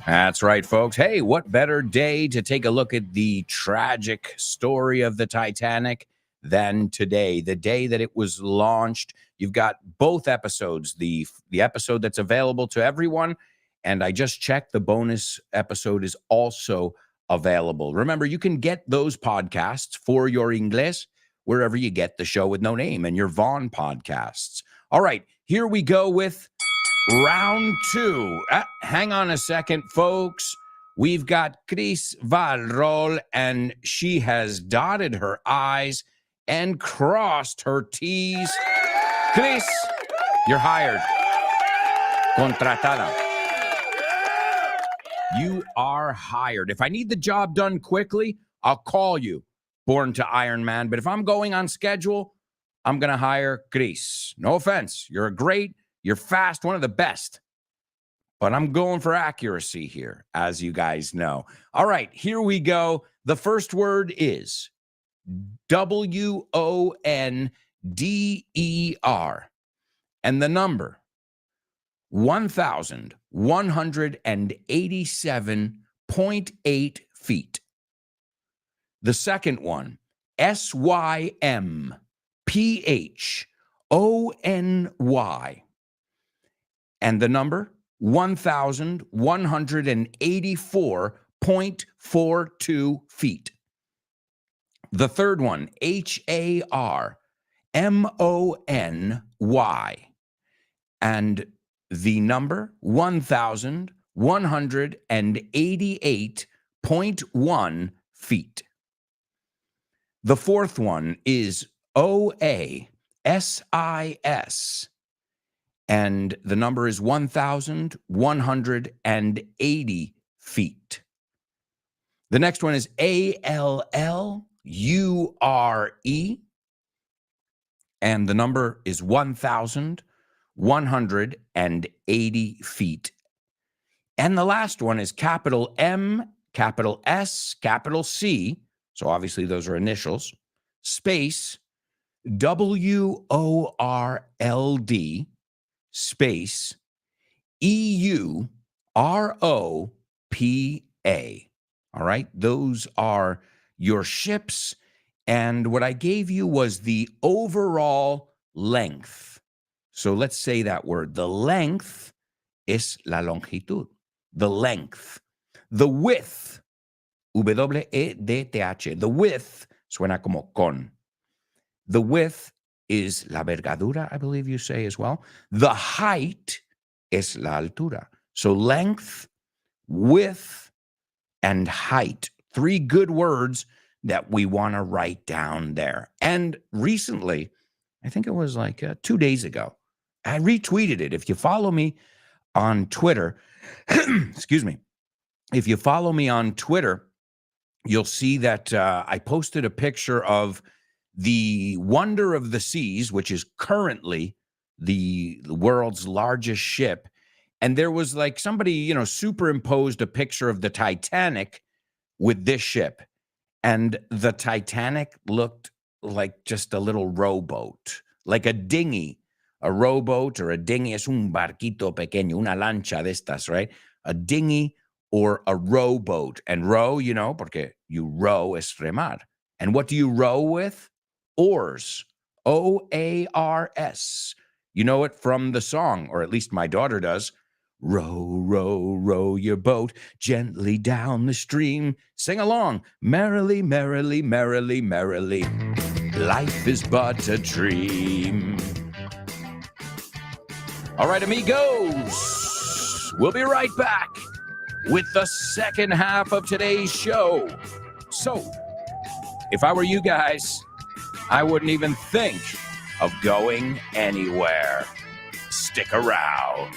That's right, folks. Hey, what better day to take a look at the tragic story of the Titanic than today, the day that it was launched. You've got both episodes, the episode that's available to everyone, and I just checked, the bonus episode is also available. Remember, you can get those podcasts For Your English wherever you get the show with no name and your Vaughn podcasts. All right, here we go with round 2. Hang on a second, folks. We've got Chris Valrol, and she has dotted her I's and crossed her T's. Chris, you're hired. Contratada. You are hired. If I need the job done quickly, I'll call you. Born to Iron Man. But if I'm going on schedule, I'm going to hire Chris. No offense. You're great. You're fast. One of the best. But I'm going for accuracy here, as you guys know. All right, here we go. The first word is WONDER. And the number 1,187.8 feet. The second one, SYMPHONY. And the number 1,184.42 feet. The third one, HARMONY. And the number 1,188.1 feet. The fourth one is OASIS, and the number is 1,180 feet. The next one is ALLURE, and the number is 1,180 feet. And the last one is capital M, capital S, capital C. So obviously those are initials, space WORLD, space EUROPA. All right, those are your ships. And what I gave you was the overall length. So let's say that word. The length es la longitud. The length. The width, W-E-D-T-H. The width suena como con. The width is la vergadura, I believe you say as well. The height es la altura. So length, width, and height. 3 good words that we want to write down there. And recently, I think it was like 2 days ago, I retweeted it. If you follow me on Twitter, excuse me, if you follow me on Twitter, you'll see that I posted a picture of the Wonder of the Seas, which is currently the world's largest ship. And there was like somebody, superimposed a picture of the Titanic with this ship. And the Titanic looked like just a little rowboat, like a dinghy. A rowboat or a dinghy es un barquito pequeño, una lancha de estas, right? A dinghy or a rowboat. And row, porque you row es remar. And what do you row with? Oars. OARS. You know it from the song, or at least my daughter does. Row, row, row your boat gently down the stream. Sing along. Merrily, merrily, merrily, merrily. Life is but a dream. All right, amigos. We'll be right back with the second half of today's show. So, if I were you guys, I wouldn't even think of going anywhere. Stick around.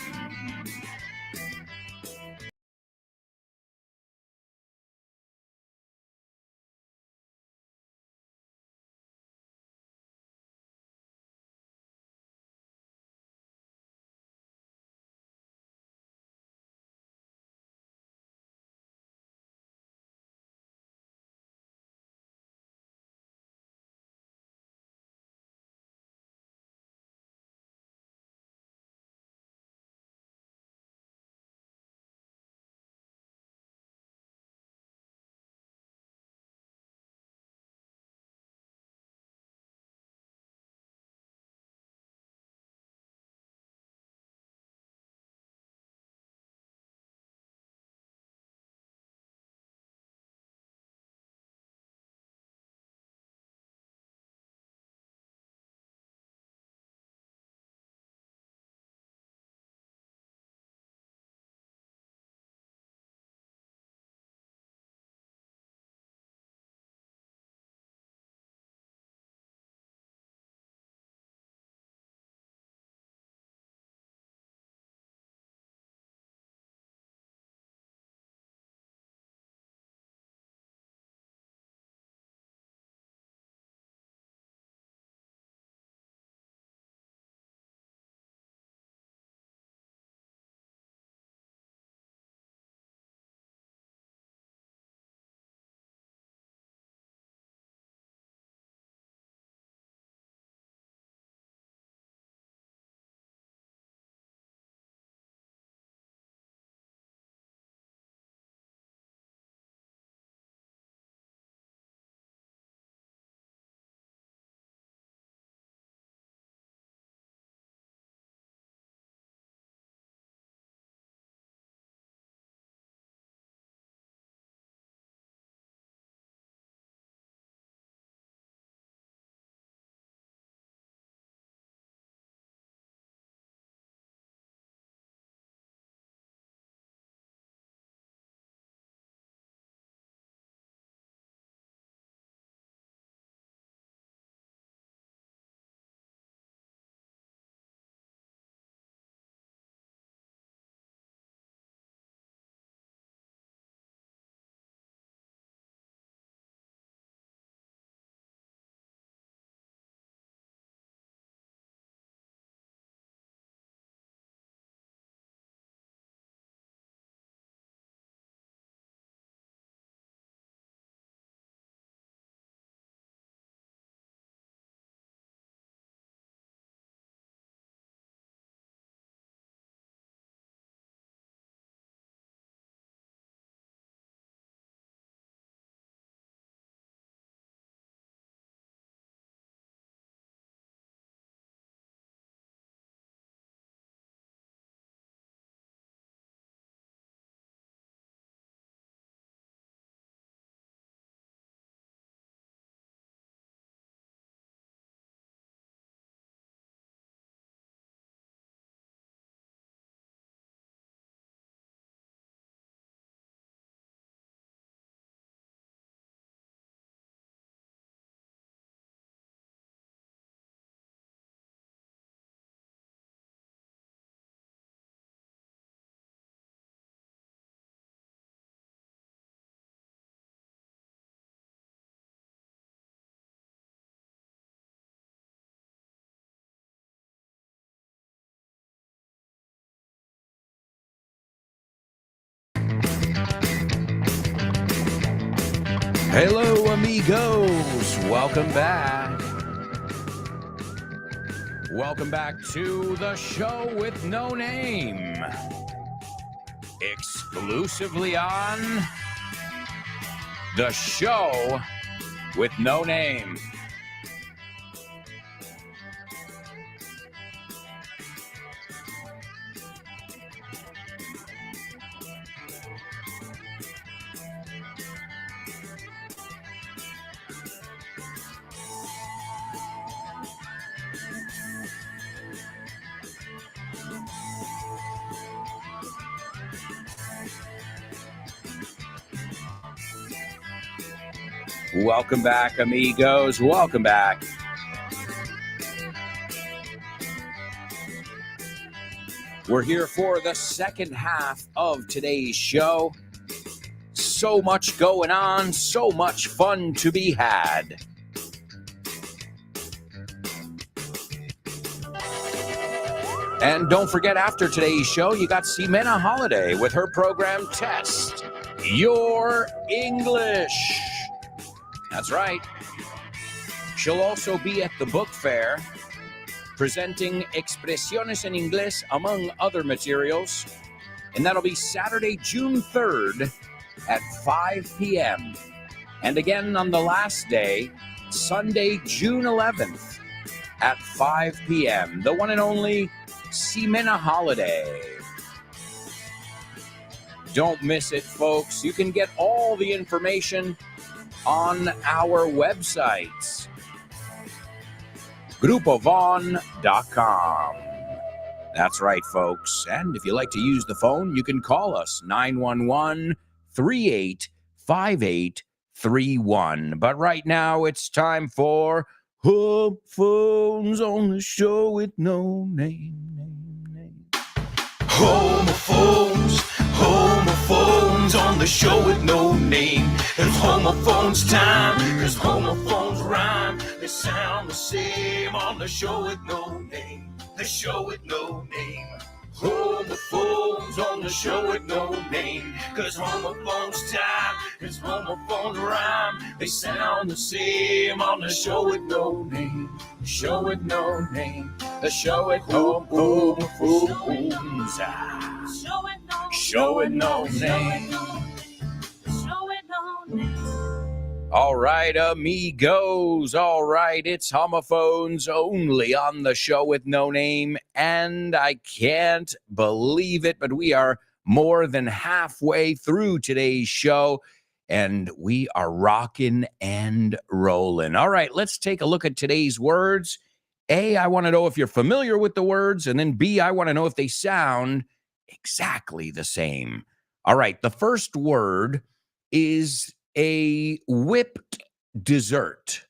Hello, amigos. Welcome back. Welcome back to the show with no name. Exclusively on the show with no name. Welcome back, amigos. Welcome back. We're here for the second half of today's show. So much going on, so much fun to be had. And don't forget, after today's show, you got Ximena Holiday with her program Test Your English. That's right. She'll also be at the book fair presenting Expresiones en Inglés, among other materials. And that'll be Saturday, June 3rd at 5 p.m. And again on the last day, Sunday, June 11th at 5 p.m. The one and only Ximena Holiday. Don't miss it, folks. You can get all the information on our websites, grupovon.com. That's right, folks. And if you like to use the phone, you can call us 911-3858-31. But right now, it's time for Homophones on the show with no name. Homophones on the show with no name. It's homophones time, cause homophones rhyme. They sound the same on the show with no name. The show with no name. Homophones on the show with no name. Cause homophones time, cause homophones rhyme. They sound the same on the show with no name. The show with no name. The show with homophones. Show with no name. All right, amigos. All right, it's homophones only on the show with no name. And I can't believe it, but we are more than halfway through today's show, and we are rocking and rolling. All right, let's take a look at today's words. A, I want to know if you're familiar with the words, and then B, I want to know if they sound exactly the same. All right, the first word is a whipped dessert.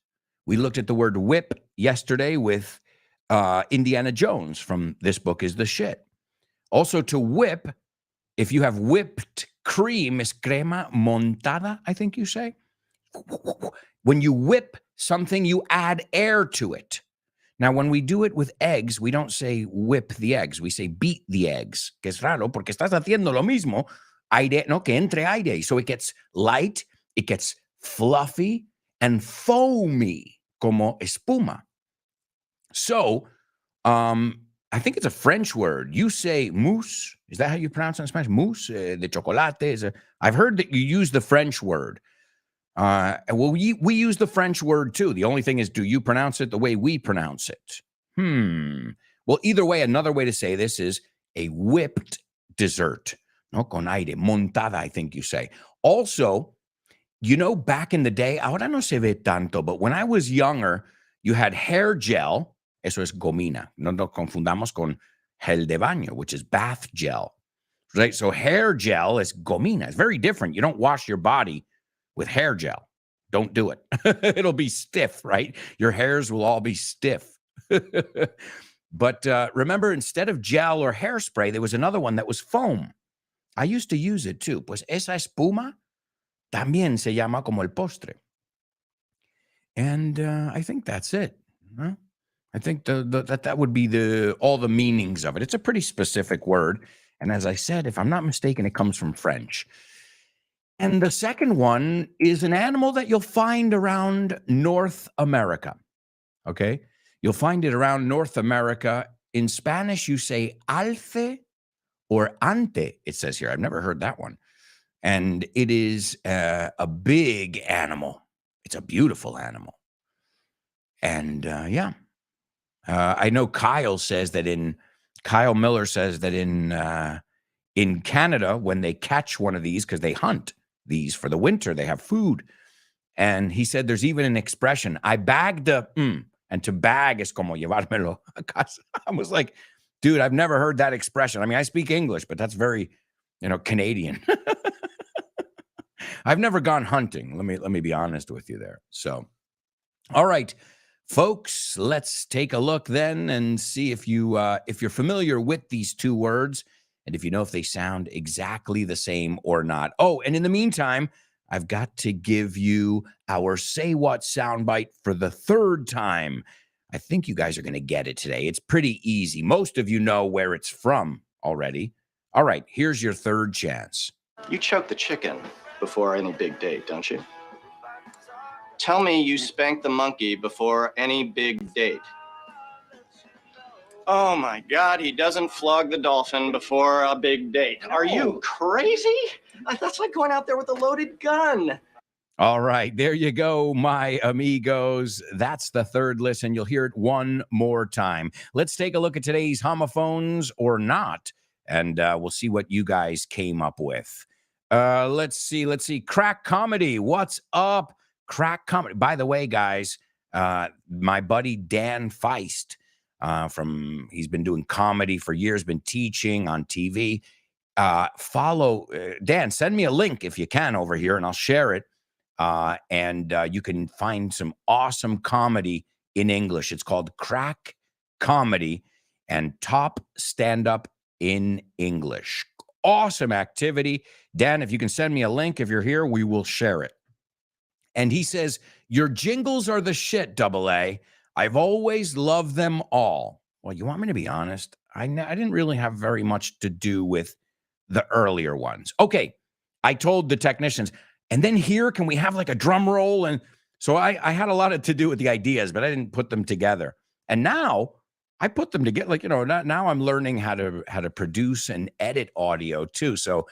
We looked at the word whip yesterday with Indiana Jones from This Book is the Shit. Also, to whip, if you have whipped cream, is crema montada, I think you say. When you whip something, you add air to it. Now, when we do it with eggs, we don't say whip the eggs. We say beat the eggs, que es raro porque estás haciendo lo mismo, aire, no, que entre aire. So it gets light, it gets fluffy and foamy, como espuma. So, I think it's a French word. You say mousse. Is that how you pronounce it in Spanish? Mousse de chocolate. I've heard that you use the French word. Well, we use the French word too. The only thing is, do you pronounce it the way we pronounce it? Well, either way, another way to say this is a whipped dessert. No, con aire, montada, I think you say. Also, you know, back in the day, ahora no se ve tanto, but when I was younger, you had hair gel. Eso es gomina. No nos confundamos con gel de baño, which is bath gel. Right? So hair gel is gomina. It's very different. You don't wash your body with hair gel. Don't do it. It'll be stiff, right? Your hairs will all be stiff. But remember, instead of gel or hairspray, there was another one that was foam. I used to use it too. Pues esa espuma también se llama como el postre. And I think that's it. Huh? I think that would be all the meanings of it. It's a pretty specific word. And as I said, if I'm not mistaken, it comes from French. And the second one is an animal that you'll find around North America. Okay? You'll find it around North America. In Spanish, you say alce or ante, it says here. I've never heard that one. And it is a big animal. It's a beautiful animal. And I know Kyle Miller says that in Canada, when they catch one of these, because they hunt these for the winter, they have food. And he said there's even an expression, I bagged and to bag is como llevármelo a casa. I was like, dude, I've never heard that expression. I mean, I speak English, but that's very, Canadian. I've never gone hunting. Let me be honest with you there. So, all right, folks, let's take a look then and see if you're familiar with these two words and if you know if they sound exactly the same or not. Oh, and in the meantime, I've got to give you our Say What soundbite for the third time. I think you guys are going to get it today. It's pretty easy. Most of you know where it's from already. All right, here's your third chance. You choke the chicken before any big date, don't you? Tell me you spank the monkey before any big date. Oh my God, he doesn't flog the dolphin before a big date. Are you crazy? That's like going out there with a loaded gun. All right, there you go, my amigos. That's the third listen. You'll hear it one more time. Let's take a look at today's homophones or not, and we'll see what you guys came up with. Let's see. Crack comedy. What's up? Crack comedy. By the way, guys, my buddy Dan Feist, he's been doing comedy for years, been teaching on TV. Follow Dan, send me a link if you can over here and I'll share it. And you can find some awesome comedy in English. It's called Crack Comedy and Top Stand-Up in English. Awesome activity. Dan, if you can send me a link, if you're here, we will share it. And he says, your jingles are the shit, AA. I've always loved them all. Well, you want me to be honest? I didn't really have very much to do with the earlier ones. Okay, I told the technicians, and then here, can we have like a drum roll? And so I had a lot to do with the ideas, but I didn't put them together. And now I put them together, now I'm learning how to produce and edit audio too. So,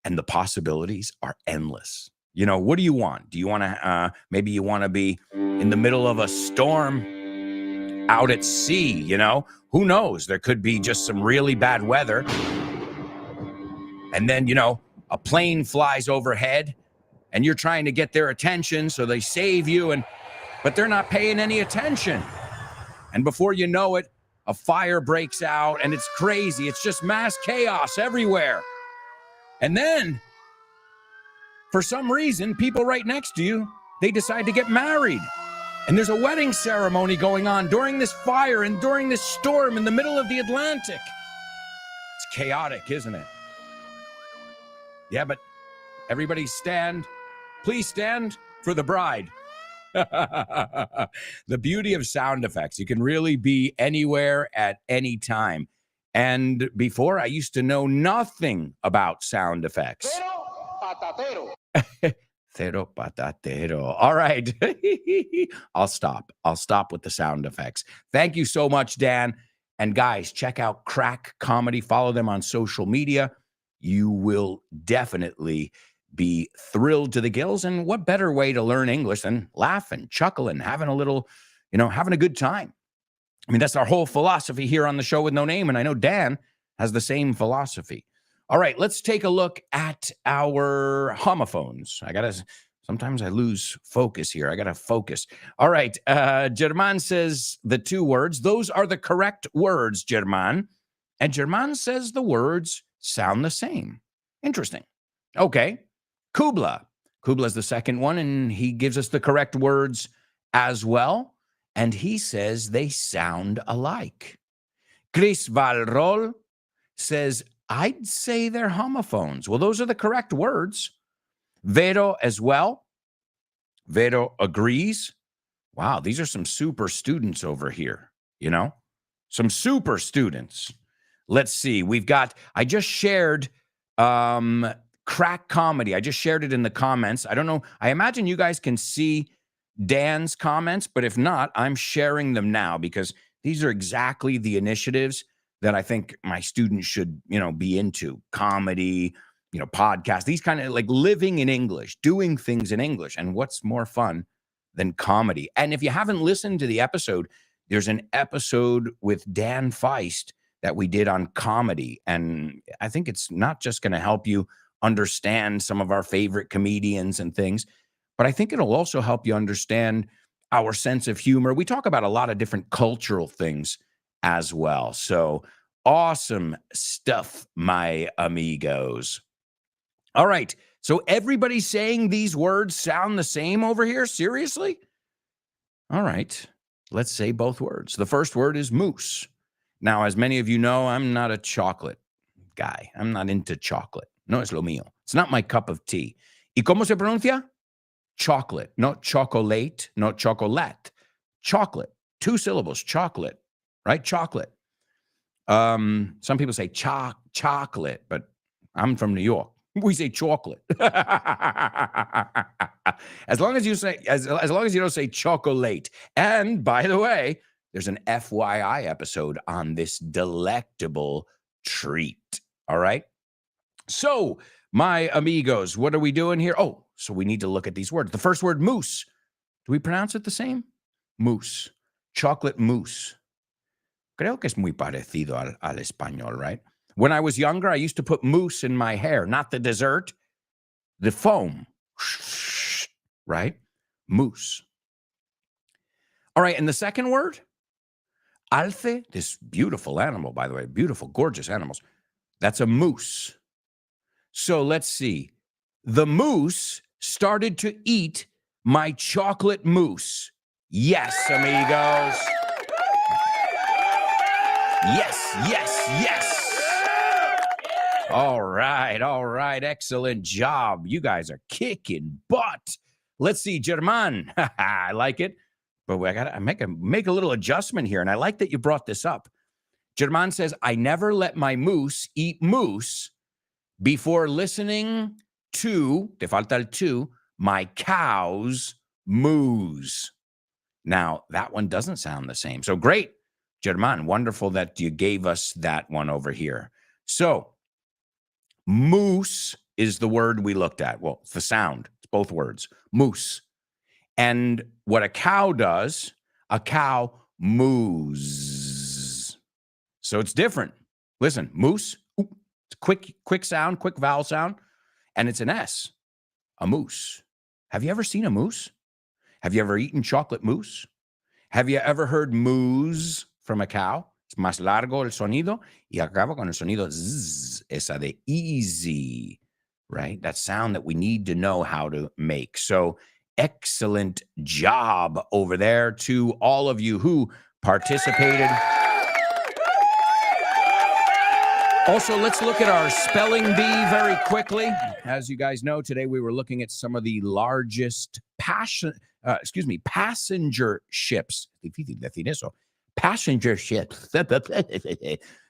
and the possibilities are endless. What do you want? Do you want to, maybe you want to be in the middle of a storm out at sea, Who knows? There could be just some really bad weather. And then, a plane flies overhead and you're trying to get their attention. So they save you, but they're not paying any attention. And before you know it, a fire breaks out and it's crazy. It's just mass chaos everywhere. And then for some reason, people right next to you, they decide to get married. And there's a wedding ceremony going on during this fire and during this storm in the middle of the Atlantic. It's chaotic, isn't it? Yeah, but everybody please stand for the bride. The beauty of sound effects. You can really be anywhere at any time. And before, I used to know nothing about sound effects. Cero patatero. All right. I'll stop with the sound effects. Thank you so much, Dan. And guys, check out Crack Comedy. Follow them on social media. You will definitely be thrilled to the gills. And what better way to learn English than laugh and chuckle and having a little, having a good time. I mean, that's our whole philosophy here on the show with no name. And I know Dan has the same philosophy. All right, let's take a look at our homophones. Sometimes I lose focus here. I got to focus. All right, German says the two words. Those are the correct words, German. And German says the words sound the same. Interesting. Okay, Kubla. Kubla is the second one, and he gives us the correct words as well. And he says they sound alike. Chris Valrol says, I'd say they're homophones. Well, those are the correct words. Vero as well. Vero agrees. Wow, these are some super students over here, Some super students. Let's see. I just shared crack comedy. I just shared it in the comments. I don't know. I imagine you guys can see Dan's comments, but if not, I'm sharing them now because these are exactly the initiatives that I think my students should, be into. Comedy, podcasts, these kind of like living in English, doing things in English. And what's more fun than comedy? And if you haven't listened to the episode, there's an episode with Dan Feist that we did on comedy. And I think it's not just going to help you understand some of our favorite comedians and things, but I think it'll also help you understand our sense of humor. We talk about a lot of different cultural things as well. So awesome stuff, my amigos. All right. So everybody's saying these words sound the same over here? Seriously? All right. Let's say both words. The first word is moose. Now, as many of you know, I'm not a chocolate guy. I'm not into chocolate. No es lo mío. It's not my cup of tea. ¿Y cómo se pronuncia? Chocolate, not chocolate, not chocolate. Chocolate. 2 syllables, chocolate, right? Chocolate. Some people say chocolate, but I'm from New York. We say chocolate. as long as you don't say chocolate. And by the way, there's an FYI episode on this delectable treat. All right. So, my amigos, what are we doing here? Oh, so we need to look at these words. The first word, mousse. Do we pronounce it the same? Mousse. Chocolate mousse. Creo que es muy parecido al español, right? When I was younger, I used to put mousse in my hair, not the dessert, the foam, right? Mousse. All right, and the second word, alce, this beautiful animal, by the way, beautiful, gorgeous animals. That's a moose. So let's see. The moose started to eat my chocolate mousse. Yes, amigos. Yes, yes, yes. All right. Excellent job. You guys are kicking butt. Let's see, German. I like it, but I gotta make a little adjustment here. And I like that you brought this up. German says, I never let my moose eat moose before listening to, te falta el to, my cows moose. Now, that one doesn't sound the same. So great, German. Wonderful that you gave us that one over here. So, moose is the word we looked at. Well, it's the sound. It's both words. Moose. And what a cow does, a cow moos. So it's different. Listen, moose, it's quick sound, quick vowel sound, and it's an S, a moose. Have you ever seen a moose? Have you ever eaten chocolate mousse? Have you ever heard moos from a cow? Es más largo el sonido y acaba con el sonido zzz, esa de easy, right? That sound that we need to know how to make. So excellent job over there to all of you who participated. Also, let's look at our spelling bee very quickly. As you guys know, today we were looking at some of the largest passenger ships. Difícil decir eso. Passenger ships.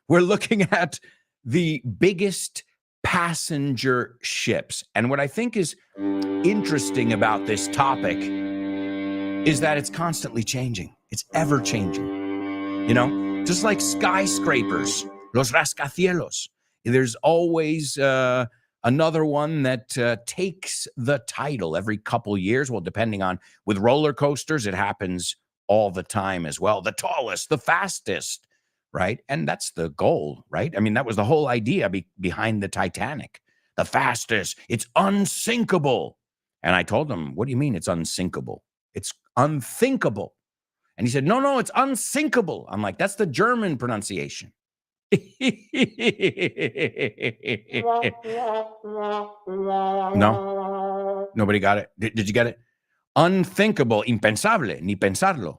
We're looking at the biggest passenger ships. And what I think is interesting about this topic is that it's constantly changing. It's ever changing. Just like skyscrapers, los rascacielos. There's always another one that takes the title every couple years. Well, depending on, with roller coasters, it happens all the time as well. The tallest, the fastest, right? And that's the goal, right? I mean, that was the whole idea behind the Titanic. The fastest, it's unsinkable. And I told him, what do you mean it's unsinkable? It's unthinkable. And he said, no, it's unsinkable. I'm like, that's the German pronunciation. No, nobody got it. Did you get it? Unthinkable, impensable, ni pensarlo.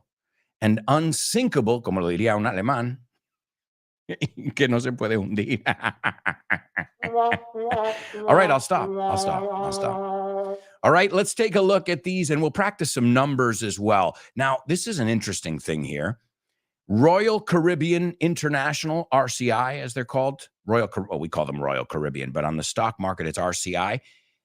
And unsinkable, como lo diría un alemán, que no se puede hundir. All right, I'll stop. All right, let's take a look at these and we'll practice some numbers as well. Now, this is an interesting thing here. Royal Caribbean International, RCI, as they're called. We call them Royal Caribbean, but on the stock market, it's RCI.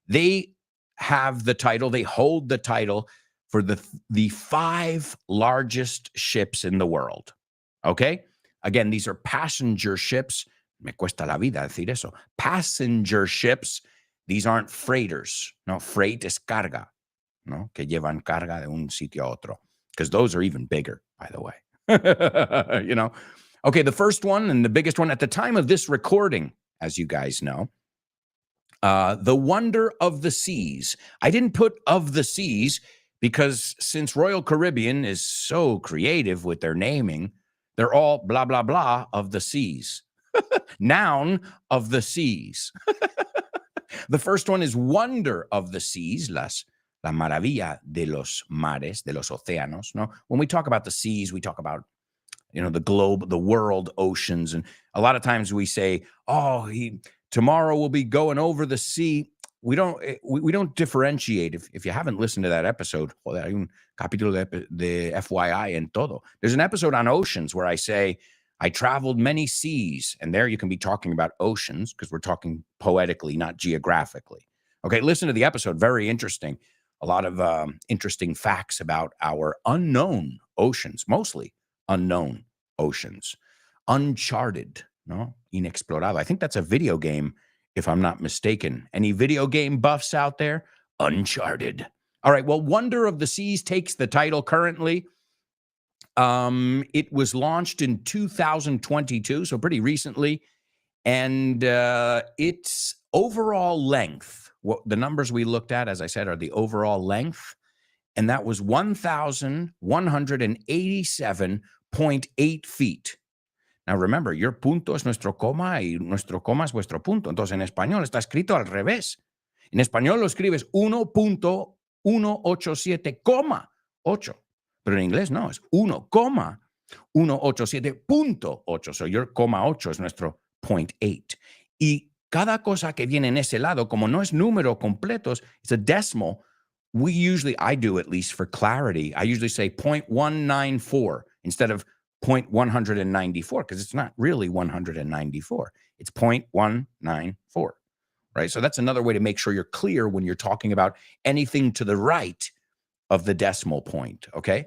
They have the title. They hold the title for the 5 largest ships in the world. Okay? Again, these are passenger ships. Me cuesta la vida decir eso. Passenger ships. These aren't freighters. No, freight es carga. No, que llevan carga de un sitio a otro. Because those are even bigger, by the way. Okay, the first one and the biggest one at the time of this recording, as you guys know, the Wonder of the Seas. I didn't put of the seas because since Royal Caribbean is so creative with their naming, they're all blah, blah, blah of the seas. Noun of the seas. The first one is Wonder of the Seas, la maravilla de los mares, de los océanos. No, when we talk about the seas, we talk about, the globe, the world, oceans. And a lot of times we say, tomorrow we'll be going over the sea. We don't differentiate. If you haven't listened to that episode, hay un capítulo de FYI en todo. There's an episode on oceans where I say, I traveled many seas, and there you can be talking about oceans because we're talking poetically, not geographically. Okay, listen to the episode. Very interesting. A lot of interesting facts about our unknown oceans, mostly unknown oceans. Uncharted, no? Inexplorado. I think that's a video game, if I'm not mistaken. Any video game buffs out there? Uncharted. All right, well, Wonder of the Seas takes the title currently. It was launched in 2022, so pretty recently, and its overall length, the numbers we looked at, as I said, are the overall length, and that was 1,187.8 feet. Now remember, your punto es nuestro coma y nuestro coma es vuestro punto. Entonces en español está escrito al revés. En español lo escribes 1.187,8. Pero en inglés no, es 1,187.8. So your 0,8 es nuestro 0.8. Y cada cosa que viene en ese lado, como no es número completos, it's a decimal, I do at least for clarity, I usually say 0.194 instead of 0.194 because it's not really 194. It's 0.194, right? So that's another way to make sure you're clear when you're talking about anything to the right of the decimal point, okay?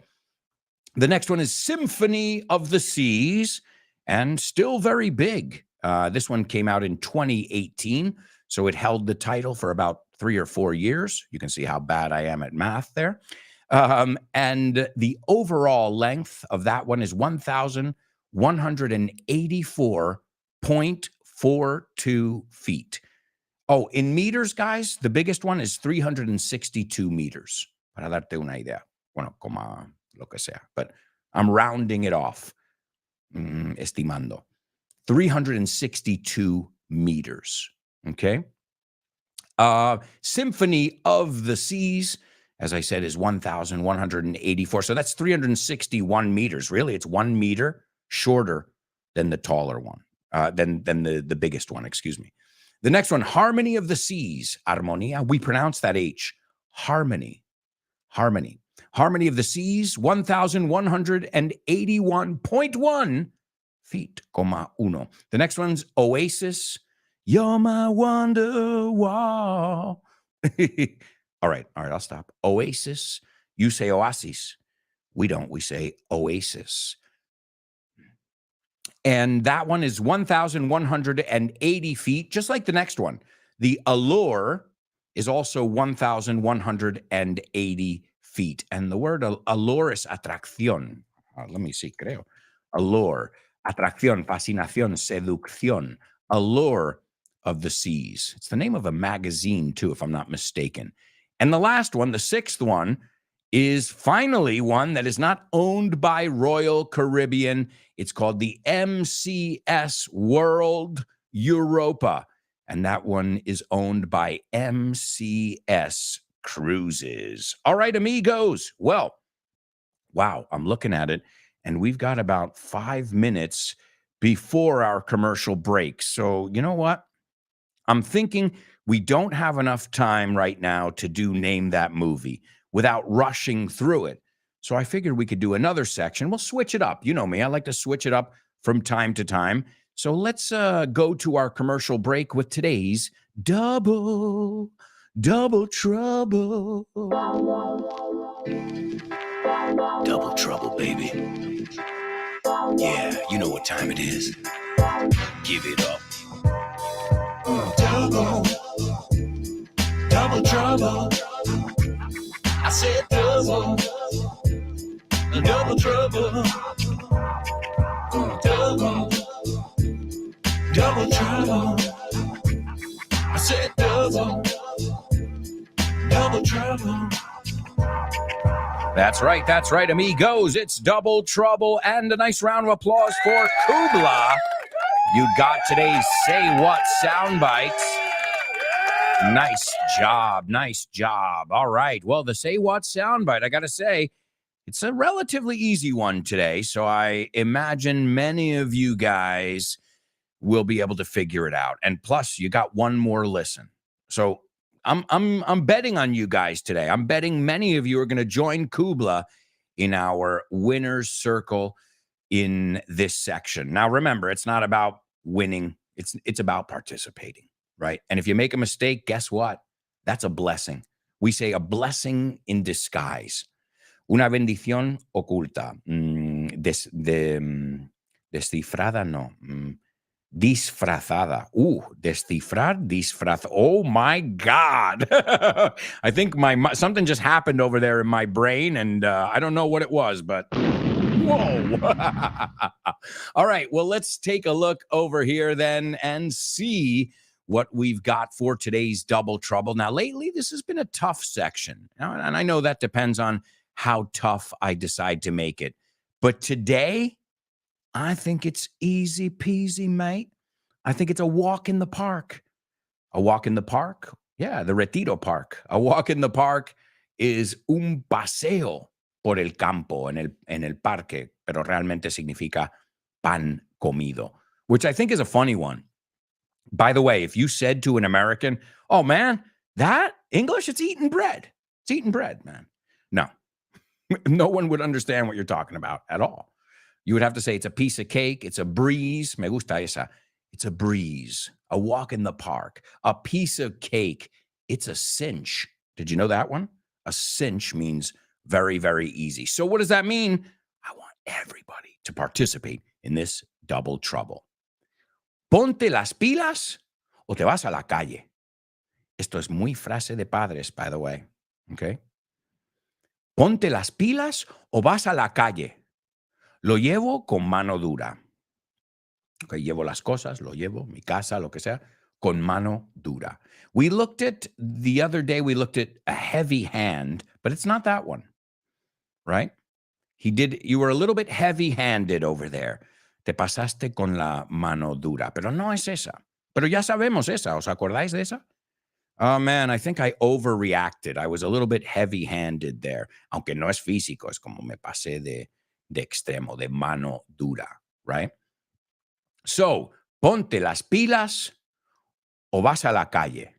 The next one is Symphony of the Seas, and still very big. This one came out in 2018, so it held the title for about 3 or 4 years. You can see how bad I am at math there. And the overall length of that one is 1,184.42 feet. Oh, in meters, guys, the biggest one is 362 meters. Para darte una idea. Bueno, como lo que sea. But I'm rounding it off. Estimando. 362 meters. Okay? Symphony of the Seas, as I said, is 1,184. So that's 361 meters. Really, it's 1 meter shorter than the taller one, than the biggest one, excuse me. The next one, Harmony of the Seas, Armonía. We pronounce that H. Harmony. Harmony. Harmony of the Seas, 1,181.1 feet, comma uno. The next one's Oasis. You're my wonderwall. All right, I'll stop. Oasis. You say oasis. We don't. We say oasis. And that one is 1,180 feet, just like the next one. The Allure is also 1,180 feet. And the word allure is atracción. Let me see, creo. Allure, atracción, fascinación, seducción. Allure of the Seas. It's the name of a magazine, too, if I'm not mistaken. And the last one, the sixth one, is finally one that is not owned by Royal Caribbean. It's called the MCS World Europa. And that one is owned by MCS Cruises. All right, amigos. Well, wow, I'm looking at it, and we've got about 5 minutes before our commercial break. So you know what? I'm thinking we don't have enough time right now to do Name That Movie without rushing through it. So I figured we could do another section. We'll switch it up. You know me. I like to switch it up from time to time. So let's go to our commercial break with today's Double Trouble. Double trouble, baby. Yeah, you know what time it is. Give it up. Double trouble. I said double trouble. Double trouble. I said double trouble. That's right, amigos. It's Double Trouble, and a nice round of applause for Kubla. You got today's Say What sound bites. Nice job. All right, well, the Say What soundbite, I got to say, it's a relatively easy one today, so I imagine many of you guys will be able to figure it out. And plus, you got one more listen. So I'm betting on you guys today. I'm betting many of you are going to join Kubla in our winner's circle in this section. Now, remember, it's not about winning. It's about participating, right? And if you make a mistake, guess what? That's a blessing. We say a blessing in disguise. Una bendición oculta. Descifrada, no. Disfrazada. Descifrar, disfraz. Oh my God. I think something just happened over there in my brain, and I don't know what it was, but whoa. All right, well, let's take a look over here then and see what we've got for today's Double Trouble. Now, lately, this has been a tough section, and I know that depends on how tough I decide to make it. But today, I think it's easy peasy, mate. I think it's a walk in the park. A walk in the park? Yeah, the Retiro Park. A walk in the park is un paseo por el campo, en el parque, pero realmente significa pan comido, which I think is a funny one. By the way, if you said to an American, oh, man, that English, it's eating bread. It's eating bread, man. No one would understand what you're talking about at all. You would have to say it's a piece of cake. It's a breeze. Me gusta esa. It's a breeze. A walk in the park. A piece of cake. It's a cinch. Did you know that one? A cinch means very, very easy. So what does that mean? I want everybody to participate in this Double Trouble. Ponte las pilas o te vas a la calle. Esto es muy frase de padres, by the way. Okay? Ponte las pilas o vas a la calle. Lo llevo con mano dura. Okay, llevo las cosas, lo llevo, mi casa, lo que sea, con mano dura. The other day, we looked at a heavy hand, but it's not that one, right? You were a little bit heavy-handed over there. Te pasaste con la mano dura, pero no es esa. Pero ya sabemos esa, ¿os acordáis de esa? Oh, man, I think I overreacted. I was a little bit heavy-handed there. Aunque no es físico, es como me pasé de extremo, de mano dura, right? So, ponte las pilas o vas a la calle.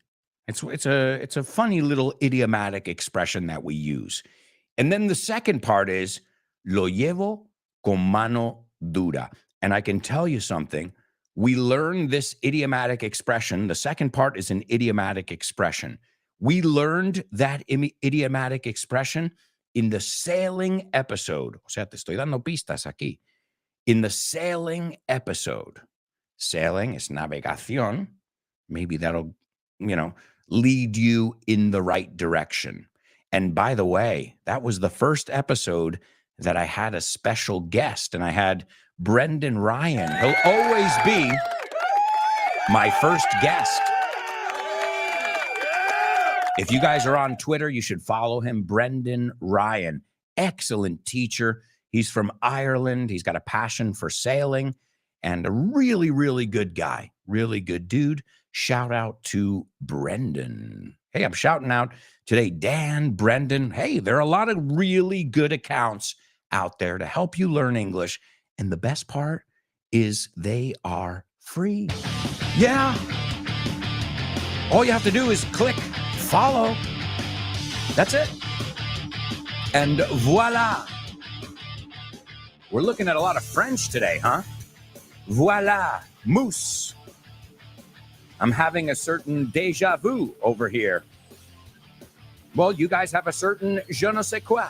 It's a funny little idiomatic expression that we use. And then the second part is, lo llevo con mano dura. And I can tell you something. We learned this idiomatic expression. The second part is an idiomatic expression. We learned that idiomatic expression in the sailing episode. O sea, te estoy dando pistas aquí. In the sailing episode. Sailing is navegación. Maybe that'll, lead you in the right direction. And by the way, that was the first episode that I had a special guest, and I had Brendan Ryan. He'll always be my first guest. If you guys are on Twitter, you should follow him, Brendan Ryan. Excellent teacher. He's from Ireland. He's got a passion for sailing and a really, really good guy. Really good dude. Shout out to Brendan. Hey, I'm shouting out today, Dan, Brendan. Hey, there are a lot of really good accounts out there to help you learn English. And the best part is they are free. Yeah. All you have to do is click follow. That's it. And voila. We're looking at a lot of French today, huh? Voila, mousse. I'm having a certain déjà vu over here. Well, you guys have a certain je ne sais quoi.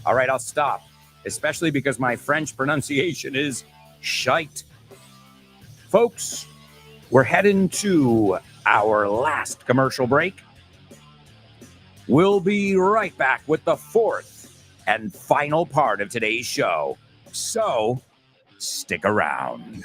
All right, I'll stop, especially because my French pronunciation is shite. Folks, we're heading to our last commercial break. We'll be right back with the fourth and final part of today's show. So, stick around.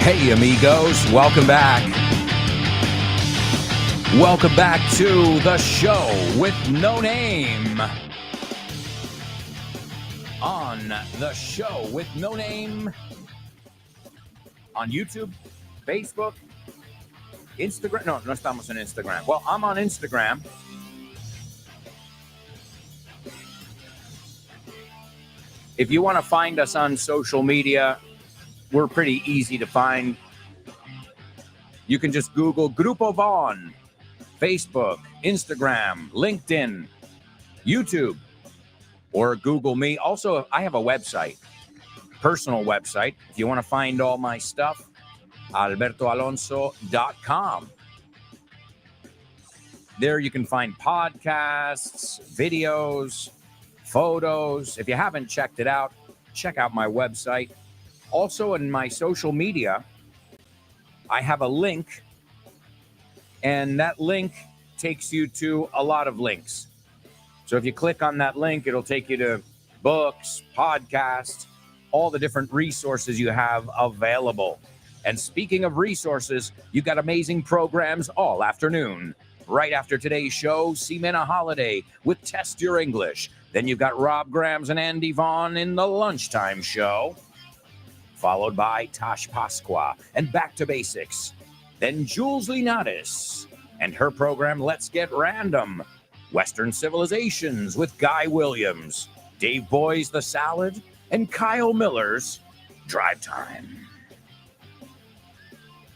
Hey, amigos, welcome back. Welcome back to the show with no name. On the show with no name on YouTube, Facebook, Instagram. No estamos en Instagram. Well, I'm on Instagram. If you want to find us on social media, we're pretty easy to find. You can just Google Grupo Von, Facebook, Instagram, LinkedIn, YouTube, or Google me. Also, I have a website, personal website. If you want to find all my stuff, albertoalonso.com. There you can find podcasts, videos, photos. If you haven't checked it out, check out my website. Also, in my social media, I have a link, and that link takes you to a lot of links. So if you click on that link, it'll take you to books, podcasts, all the different resources you have available. And speaking of resources, you got amazing programs all afternoon. Right after today's show, Ximena Holiday with Test Your English. Then you've got Rob Grams and Andy Vaughn in the lunchtime show, followed by Tash Pasqua and Back to Basics. Then Jules Linares and her program, Let's Get Random. Western Civilizations with Guy Williams, Dave Boy's The Salad, and Kyle Miller's Drive Time.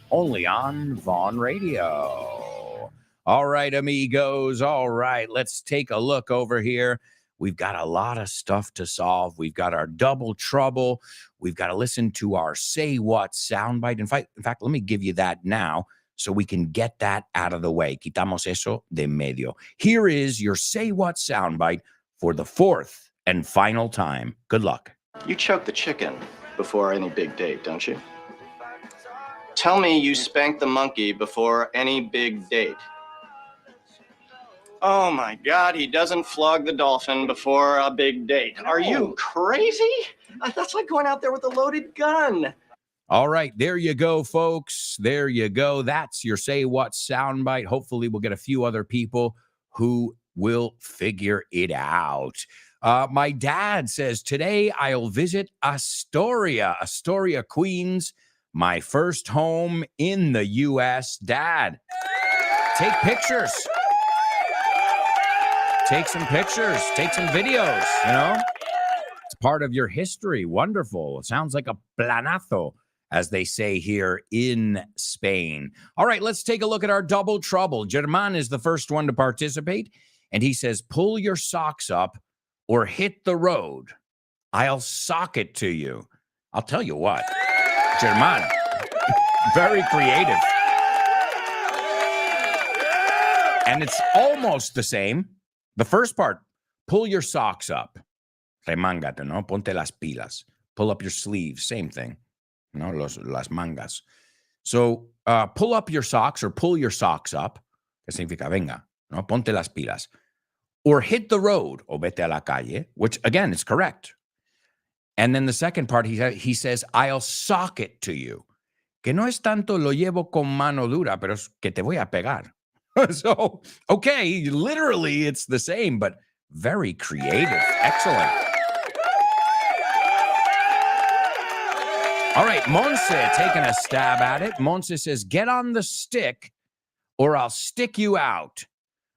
Only on Vaughn Radio. All right, amigos. All right, let's take a look over here. We've got a lot of stuff to solve. We've got our double trouble. We've got to listen to our Say What soundbite. In fact, let me give you that now so we can get that out of the way. Quitamos eso de medio. Here is your Say What soundbite for the fourth and final time. Good luck. You choke the chicken before any big date, don't you? Tell me you spank the monkey before any big date. Oh my God, he doesn't flog the dolphin before a big date. Are you crazy? That's like going out there with a loaded gun. All right, there you go, folks. There you go. That's your Say What soundbite. Hopefully, we'll get a few other people who will figure it out. My dad says, today I'll visit Astoria, Queens, my first home in the U.S. Dad, take pictures. Take some pictures, take some videos, you know? It's part of your history. Wonderful. It sounds like a planazo, as they say here in Spain. All right, let's take a look at our double trouble. German is the first one to participate, and he says, pull your socks up or hit the road. I'll sock it to you. I'll tell you what, German, very creative. And it's almost the same. The first part, pull your socks up. Remángate, ¿no? Ponte las pilas. Pull up your sleeves. Same thing. No, las mangas. So, pull up your socks or pull your socks up. Que significa venga, ¿no? Ponte las pilas. Or hit the road, o vete a la calle, which, again, is correct. And then the second part, he says, I'll sock it to you. Que no es tanto lo llevo con mano dura, pero es que te voy a pegar. So, okay, literally it's the same, but very creative. Excellent. All right, Monse taking a stab at it. Monse says, get on the stick or I'll stick you out.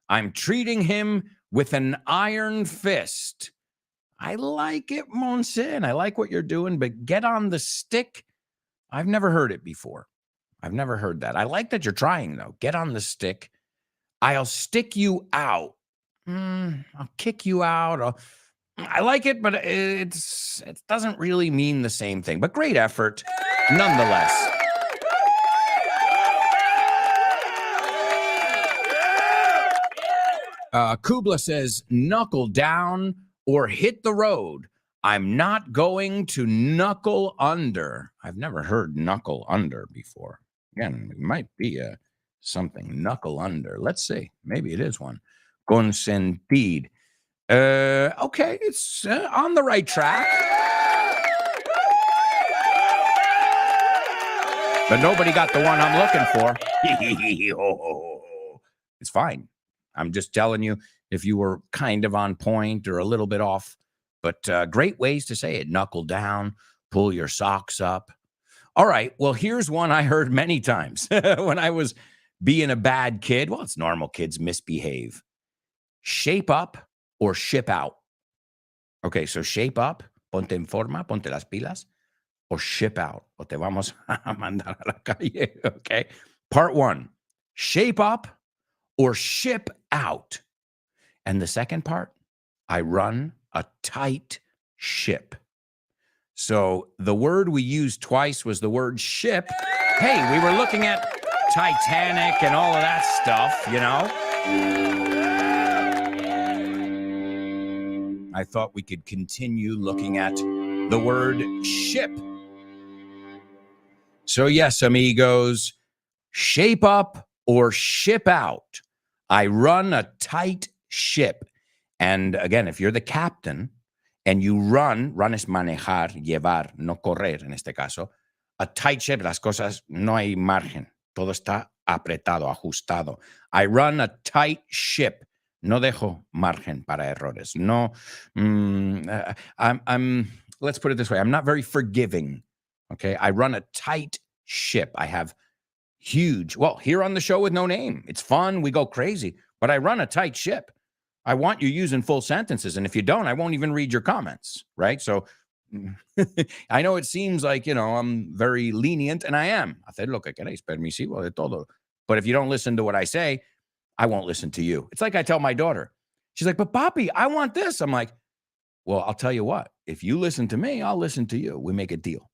I'm treating him with an iron fist. I like it, Monse, and I like what you're doing, but get on the stick. I've never heard it before. I've never heard that. I like that you're trying, though. Get on the stick. I'll stick you out. I'll kick you out. I like it, but it doesn't really mean the same thing. But great effort, nonetheless. Kubla says, knuckle down or hit the road. I'm not going to knuckle under. I've never heard knuckle under before. Again, it might be something. Knuckle under. Let's see. Maybe it is one. Consentir. Okay, it's on the right track. But nobody got the one I'm looking for. It's fine. I'm just telling you if you were kind of on point or a little bit off. But great ways to say it. Knuckle down, pull your socks up. All right, well, here's one I heard many times when I was being a bad kid. Well, it's normal, kids misbehave. Shape up or ship out. Okay, so shape up, ponte en forma, ponte las pilas, or ship out, o te vamos a mandar a la calle. Okay, part one, shape up or ship out. And the second part, I run a tight ship. So the word we used twice was the word ship. Hey, we were looking at Titanic and all of that stuff, you know. I thought we could continue looking at the word ship. So yes, amigos, shape up or ship out. I run a tight ship. And again, if you're the captain and you run es manejar, llevar, no correr en este caso, a tight ship, las cosas, no hay margen. Todo está apretado, ajustado. I run a tight ship. No dejo margen para errores. No, let's put it this way. I'm not very forgiving. Okay. I run a tight ship. I have here on the show with no name. It's fun. We go crazy, but I run a tight ship. I want you using full sentences. And if you don't, I won't even read your comments. Right. So I know it seems like, I'm very lenient, and I am. Hacer lo que queréis, permisivo de todo. But if you don't listen to what I say, I won't listen to you. It's like I tell my daughter. She's like, but Papi, I want this. I'm like, well, I'll tell you what. If you listen to me, I'll listen to you. We make a deal.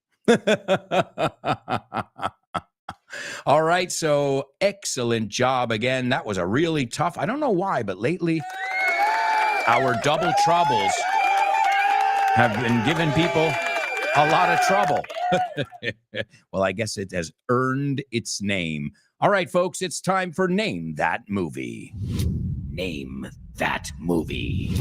All right. So excellent job again. That was a really tough. I don't know why, but lately our double troubles have been giving people a lot of trouble. Well, I guess it has earned its name. All right, folks, it's time for Name That Movie. Name That Movie.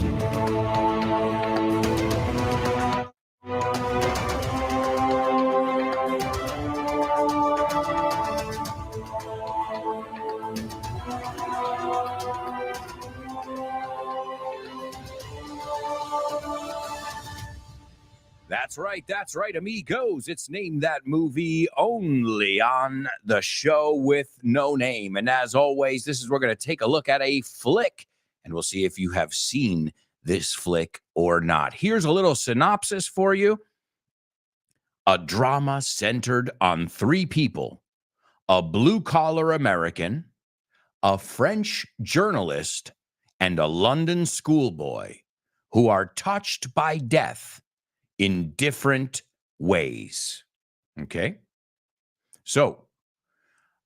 That's right, amigos. It's Name That Movie only on the show with no name. And as always, we're going to take a look at a flick and we'll see if you have seen this flick or not. Here's a little synopsis for you. A drama centered on three people: a blue-collar American, a French journalist, and a London schoolboy who are touched by death in different ways. Okay? So,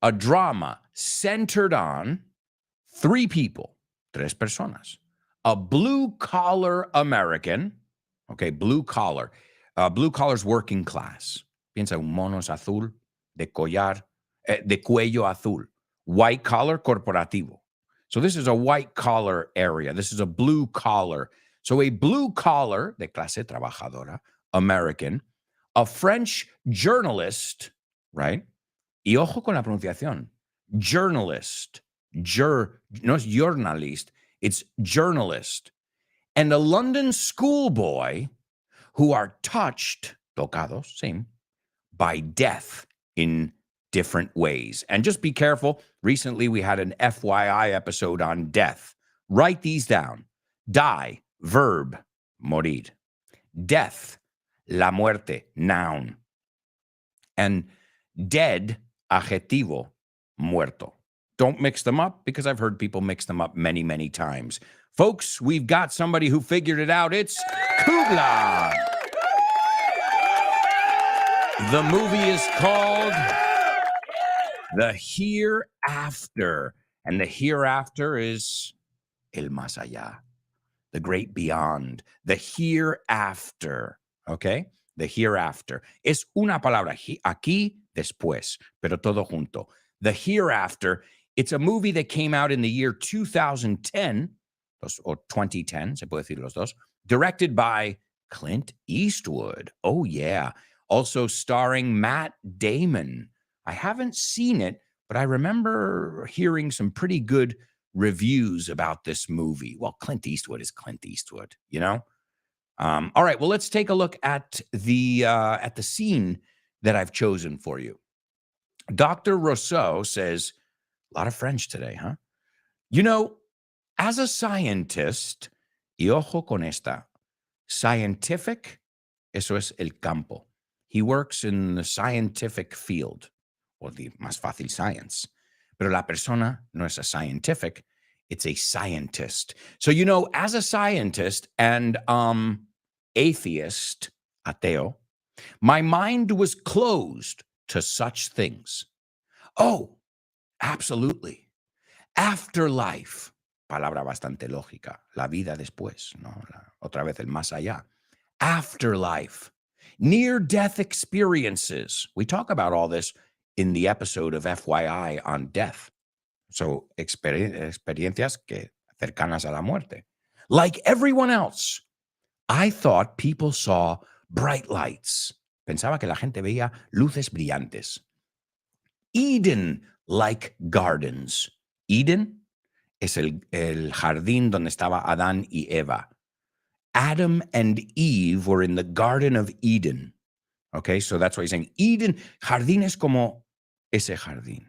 a drama centered on three people, tres personas. A blue-collar American, okay, blue-collar. Blue-collar's working class. Piensa un monos azul, de collar, de cuello azul. White-collar, corporativo. So this is a white-collar area. This is a blue-collar. So a blue-collar, de clase trabajadora, American, a French journalist, right? Y ojo con la pronunciación. Journalist. No es journalist, it's journalist. And a London schoolboy who are touched, tocados, same, by death in different ways. And just be careful. Recently, we had an FYI episode on death. Write these down. Die, verb, morir. Death, la muerte, noun. And dead, adjetivo, muerto. Don't mix them up, because I've heard people mix them up many, many times. Folks, we've got somebody who figured it out. It's Kugla. The movie is called The Hereafter. And the hereafter is el más allá, the great beyond, the hereafter. Okay? The hereafter. Es una palabra, aquí, después, pero todo junto. The Hereafter. It's a movie that came out in the year 2010, or 2010, se puede decir los dos, directed by Clint Eastwood. Oh, yeah. Also starring Matt Damon. I haven't seen it, but I remember hearing some pretty good reviews about this movie. Well, Clint Eastwood is Clint Eastwood, you know? All right, well, let's take a look at the scene that I've chosen for you. Dr. Rousseau says, a lot of French today, huh? You know, as a scientist, y ojo con esta, scientific, eso es el campo. He works in the scientific field, or the más fácil science. Pero la persona no es a scientific, it's a scientist. So, you know, as a scientist and atheist, ateo, my mind was closed to such things. Oh, absolutely. Afterlife, palabra bastante lógica, la vida después, ¿no? Otra vez el más allá. Afterlife, near-death experiences. We talk about all this in the episode of FYI on death. So, experiencias que cercanas a la muerte. Like everyone else, I thought people saw bright lights. Pensaba que la gente veía luces brillantes. Eden-like gardens. Eden es el jardín donde estaba Adán y Eva. Adam and Eve were in the Garden of Eden. Okay, so that's why he's saying Eden, jardín es como ese jardín.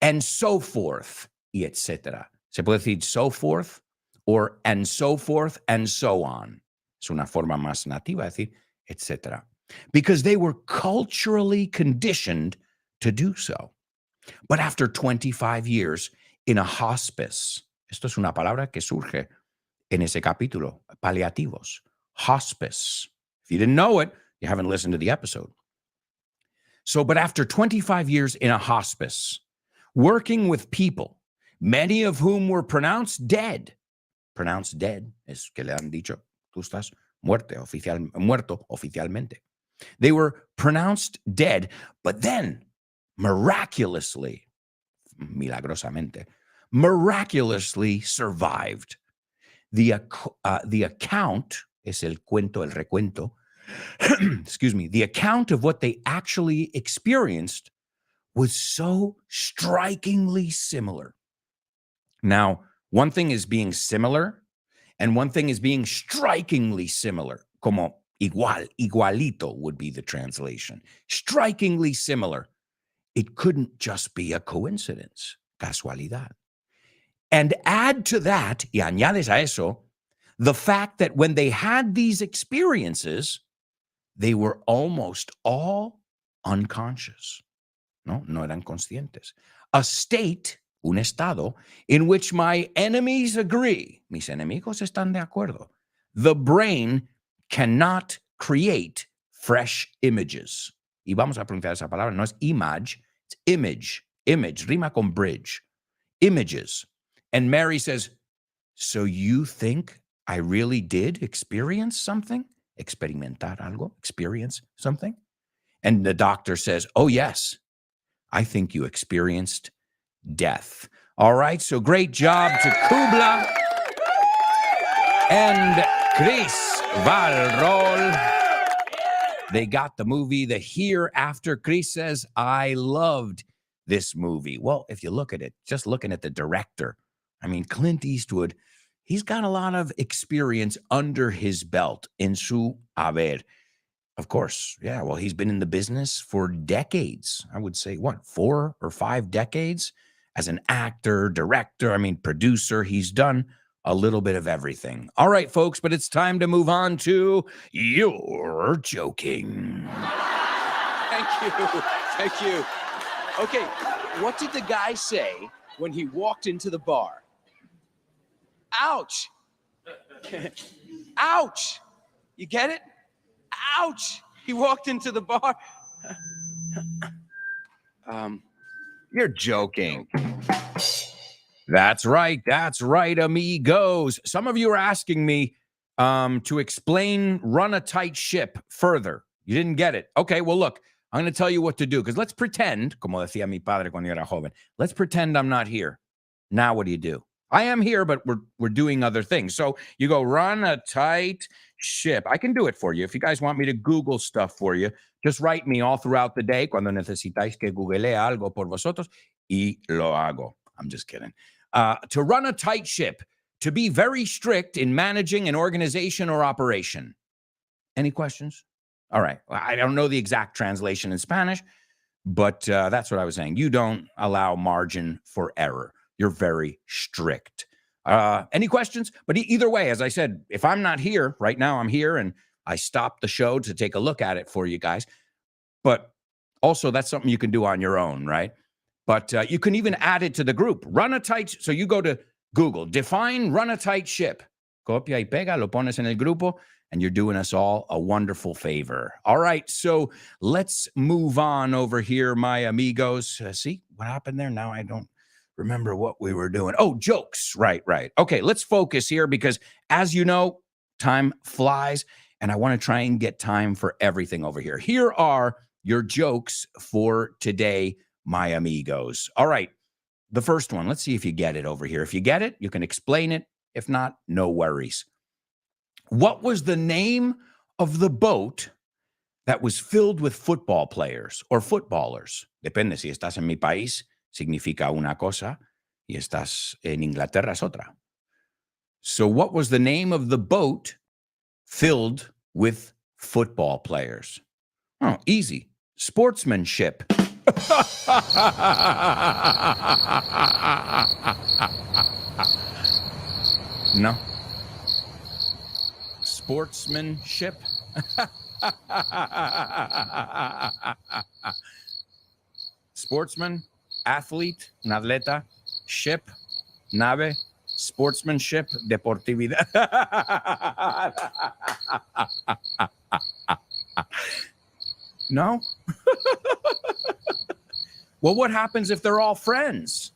And so forth, y etcétera. Se puede decir so forth, or and so forth, and so on. Es una forma más nativa de decir etcétera. Because they were culturally conditioned to do so. But after 25 years in a hospice, esto es una palabra que surge en ese capítulo, paliativos, hospice. If you didn't know it, you haven't listened to the episode. So, but after 25 years in a hospice, working with people, many of whom were pronounced dead es que le han dicho, tú estás muerto oficialmente. They were pronounced dead, but then miraculously survived. The account es el cuento, el recuento. Excuse me. The account of what they actually experienced was so strikingly similar. Now, one thing is being similar, and one thing is being strikingly similar. Como igual, igualito would be the translation. Strikingly similar. It couldn't just be a coincidence, casualidad. And add to that, y añades a eso, the fact that when they had these experiences, they were almost all unconscious. No eran conscientes. A state, un estado, in which my enemies agree, mis enemigos están de acuerdo, the brain cannot create fresh images. Y vamos a pronunciar esa palabra, no es image, it's image. Image, rima con bridge. Images. And Mary says, so you think I really did experience something? Experimentar algo? Experience something? And the doctor says, oh, yes, I think you experienced death. All right, so great job to Kubla and Chris Valrol. They got the movie The Hereafter. Chris says, I loved this movie. Well, if you look at it, just looking at the director, I mean, Clint Eastwood, he's got a lot of experience under his belt in su haber. Of course, yeah, well, he's been in the business for decades. I would say, 4 or 5 decades as an actor, director, producer. He's done a little bit of everything. All right, folks, but it's time to move on to You're Joking. Thank you. Okay, what did the guy say when he walked into the bar? Ouch. Ouch. You get it? Ouch. He walked into the bar. You're joking. That's right, amigos. Some of you are asking me to explain Run a Tight Ship further. You didn't get it. Okay, well, look, I'm going to tell you what to do, because let's pretend, como decía mi padre cuando era joven, let's pretend I'm not here. Now what do? I am here, but we're doing other things. So you go, run a tight ship. I can do it for you. If you guys want me to Google stuff for you, just write me all throughout the day cuando necesitáis que googlee algo por vosotros, y lo hago. I'm just kidding. To run a tight ship, to be very strict in managing an organization or operation. Any questions? All right. I don't know the exact translation in Spanish, but that's what I was saying. You don't allow margin for error. You're very strict. Any questions? But either way, as I said, if I'm not here, right now I'm here and I stopped the show to take a look at it for you guys. But also, that's something you can do on your own, right? But you can even add it to the group. Run a tight, so you go to Google, define run a tight ship. Copia y pega, lo pones en el grupo, and you're doing us all a wonderful favor. All right, so let's move on over here, my amigos. See what happened there? Now I don't remember what we were doing. Oh, jokes. Right. Okay, let's focus here, because as you know, time flies, and I want to try and get time for everything over here. Here are your jokes for today, my amigos. All right, the first one. Let's see if you get it over here. If you get it, you can explain it. If not, no worries. What was the name of the boat that was filled with football players or footballers? Depende, si estás en mi país, significa una cosa, y estás en Inglaterra es otra. So what was the name of the boat filled with football players? Oh, easy. Sportsmanship. No. Sportsmanship. Sportsman, athlete, un atleta, ship, nave, sportsmanship, deportividad. No? Well, what happens if they're all friends?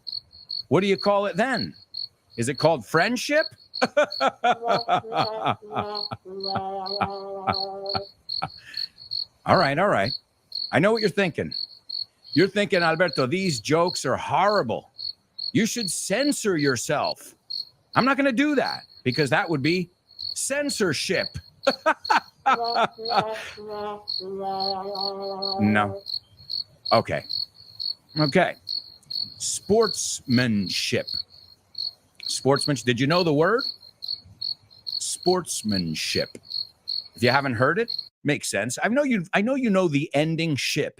What do you call it then? Is it called friendship? All right. I know what you're thinking. You're thinking, Alberto, these jokes are horrible. You should censor yourself. I'm not going to do that, because that would be censorship. No. Okay. Sportsmanship. Sportsmanship. Did you know the word? Sportsmanship. If you haven't heard it, makes sense. I know you know the ending ship.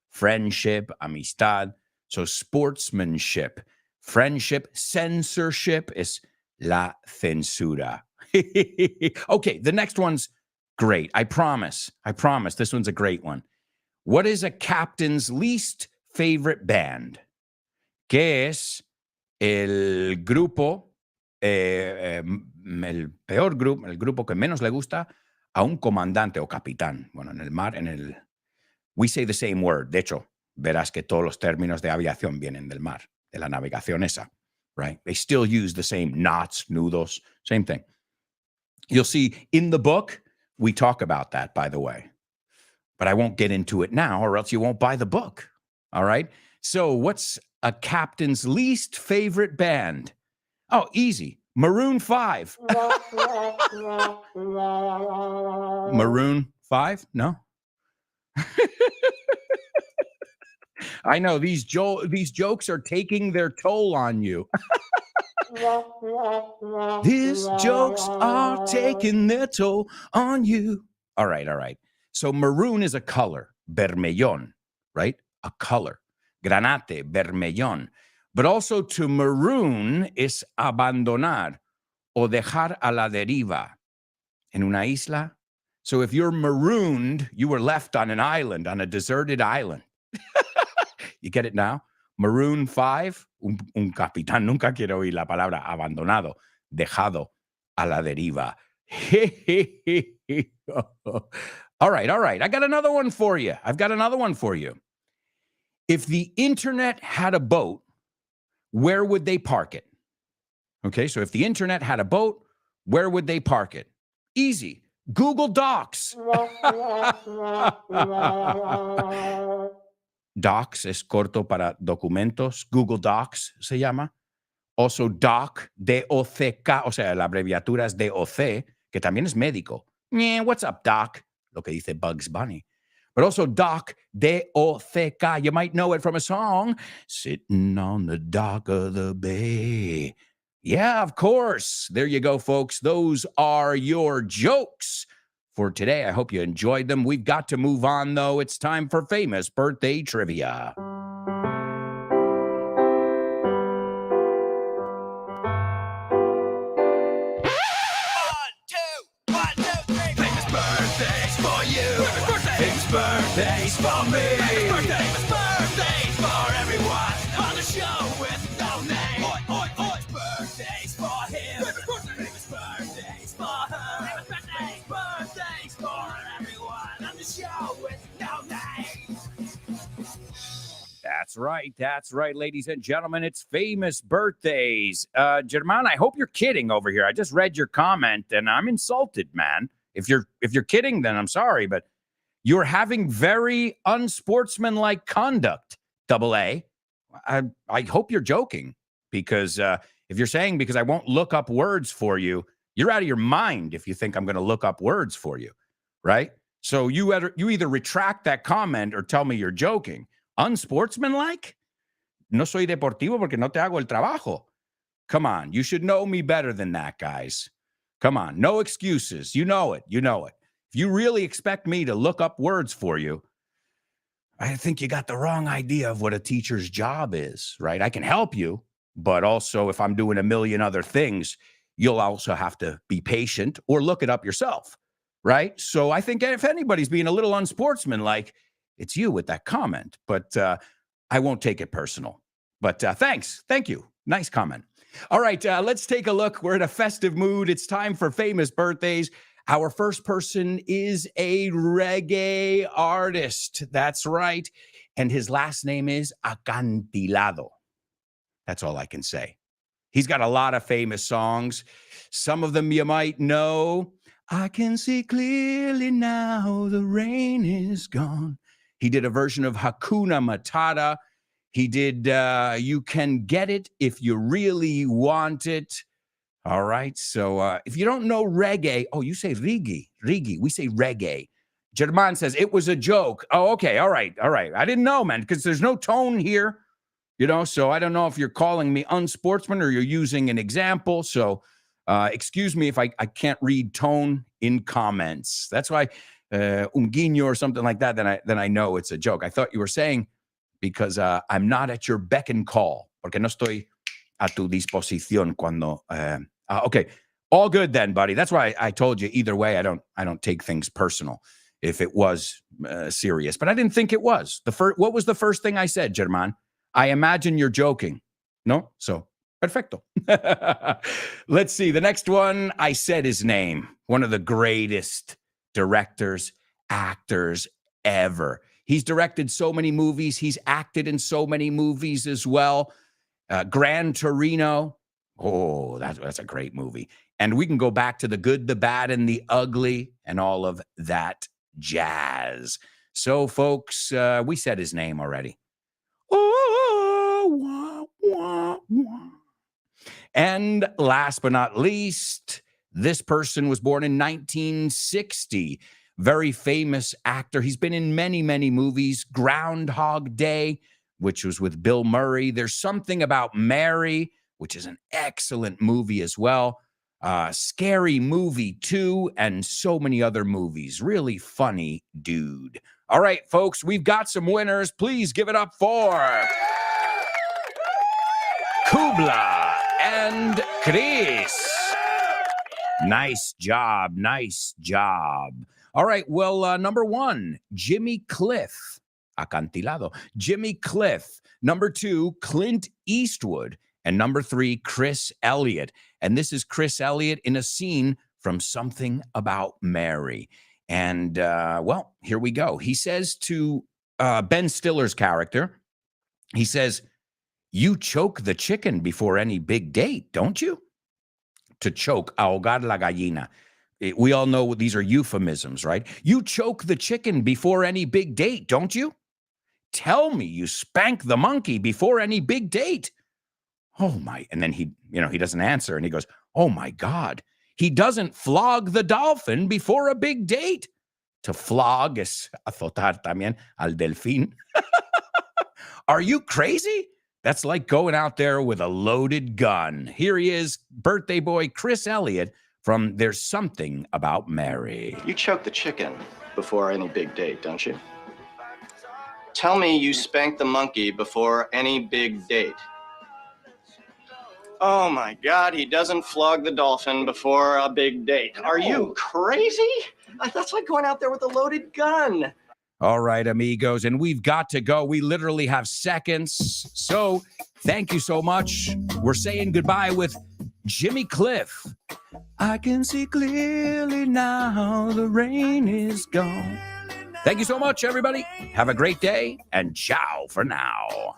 Friendship, amistad. So sportsmanship. Friendship, censorship is la censura. Okay, the next one's great. I promise. This one's a great one. What is a captain's least favorite band? ¿Qué es el grupo, el peor grupo, el grupo que menos le gusta a un comandante o capitán? Bueno, en el mar, we say the same word. De hecho, verás que todos los términos de aviación vienen del mar, de la navegación esa, right? They still use the same knots, nudos, same thing. You'll see in the book, we talk about that, by the way. But I won't get into it now, or else you won't buy the book. All right? So what's a captain's least favorite band? Oh, easy. Maroon 5. Maroon 5? No? I know, these jokes are taking their toll on you. These jokes are taking their toll on you. All right. So maroon is a color, vermellón, right? A color. Granate, vermellón. But also to maroon is abandonar o dejar a la deriva en una isla. So if you're marooned, you were left on an island, on a deserted island. You get it now? Maroon 5, un capitán, nunca quiero oír la palabra abandonado, dejado a la deriva. All right. I got another one for you. If the internet had a boat, where would they park it? Okay, so if the internet had a boat, where would they park it? Easy. Google Docs. Docs es corto para documentos. Google Docs se llama. Also Doc, D-O-C-K, o sea, la abreviatura es D-O-C, que también es médico. What's up, Doc? Lo que dice Bugs Bunny. But also Doc, D-O-C-K. You might know it from a song. Sitting on the dock of the bay. Yeah, of course. There you go, folks. Those are your jokes for today. I hope you enjoyed them. We've got to move on, though. It's time for famous birthday trivia. Birthdays for me. Birthdays for everyone on the show with no name. Birthdays for him. Famous birthdays for her. Birthdays for everyone on the show with no name. That's right, ladies and gentlemen. It's famous birthdays. German, I hope you're kidding over here. I just read your comment and I'm insulted, man. If you're kidding, then I'm sorry, but you're having very unsportsmanlike conduct, Double A. I hope you're joking, because if you're saying because I won't look up words for you, you're out of your mind if you think I'm going to look up words for you, right? So you either retract that comment or tell me you're joking. Unsportsmanlike? No soy deportivo porque no te hago el trabajo. Come on, you should know me better than that, guys. Come on, no excuses. You know it. If you really expect me to look up words for you, I think you got the wrong idea of what a teacher's job is, right? I can help you, but also if I'm doing a million other things, you'll also have to be patient or look it up yourself, right? So I think if anybody's being a little unsportsmanlike, it's you with that comment, but I won't take it personal. But thanks. Thank you. Nice comment. All right, let's take a look. We're in a festive mood. It's time for famous birthdays. Our first person is a reggae artist. That's right. And his last name is Acantilado. That's all I can say. He's got a lot of famous songs. Some of them you might know. I can see clearly now the rain is gone. He did a version of Hakuna Matata. He did You Can Get It If You Really Want It. All right. So if you don't know reggae, you say rigi. We say reggae. German says it was a joke. Oh, okay. All right. I didn't know, man, because there's no tone here, so I don't know if you're calling me unsportsman or you're using an example. So excuse me if I can't read tone in comments. That's why un guiño or something like that, then I know it's a joke. I thought you were saying because I'm not at your beck and call, porque no estoy a tu disposición cuando. Okay, all good then, buddy. That's why I told you. Either way, I don't take things personal if it was serious, but I didn't think it was. What was the first thing I said, German? I imagine you're joking. No, so perfecto. Let's see. The next one, I said his name. One of the greatest directors, actors ever. He's directed so many movies. He's acted in so many movies as well. Gran Torino. Oh, that's a great movie. And we can go back to The Good, the Bad, and the Ugly and all of that jazz. So, folks, we said his name already. Oh, wah, wah, wah. And last but not least, this person was born in 1960. Very famous actor. He's been in many, many movies. Groundhog Day, which was with Bill Murray. There's Something About Mary, which is an excellent movie as well. Scary Movie 2, and so many other movies. Really funny dude. All right, folks, we've got some winners. Please give it up for Kubla and Chris. Nice job. Nice job. All right, well, number one, Jimmy Cliff. Acantilado. Jimmy Cliff. Number two, Clint Eastwood. And number three, Chris Elliott. And this is Chris Elliott in a scene from Something About Mary. And, well, here we go. He says to Ben Stiller's character, he says, you choke the chicken before any big date, don't you? To choke, ahogar la gallina. We all know these are euphemisms, right? You choke the chicken before any big date, don't you? Tell me you spank the monkey before any big date. Oh my, and then he doesn't answer and he goes, oh my God, he doesn't flog the dolphin before a big date. To flog es azotar también al delfín. Are you crazy? That's like going out there with a loaded gun. Here he is, birthday boy Chris Elliott from There's Something About Mary. You choke the chicken before any big date, don't you? Tell me you spank the monkey before any big date. Oh my God, he doesn't flog the dolphin before a big date. Are you crazy? That's like going out there with a loaded gun. All right, amigos, and we've got to go. We literally have seconds. So thank you so much. We're saying goodbye with Jimmy Cliff. I can see clearly now the rain is gone. Thank you so much, everybody. Have a great day, and ciao for now.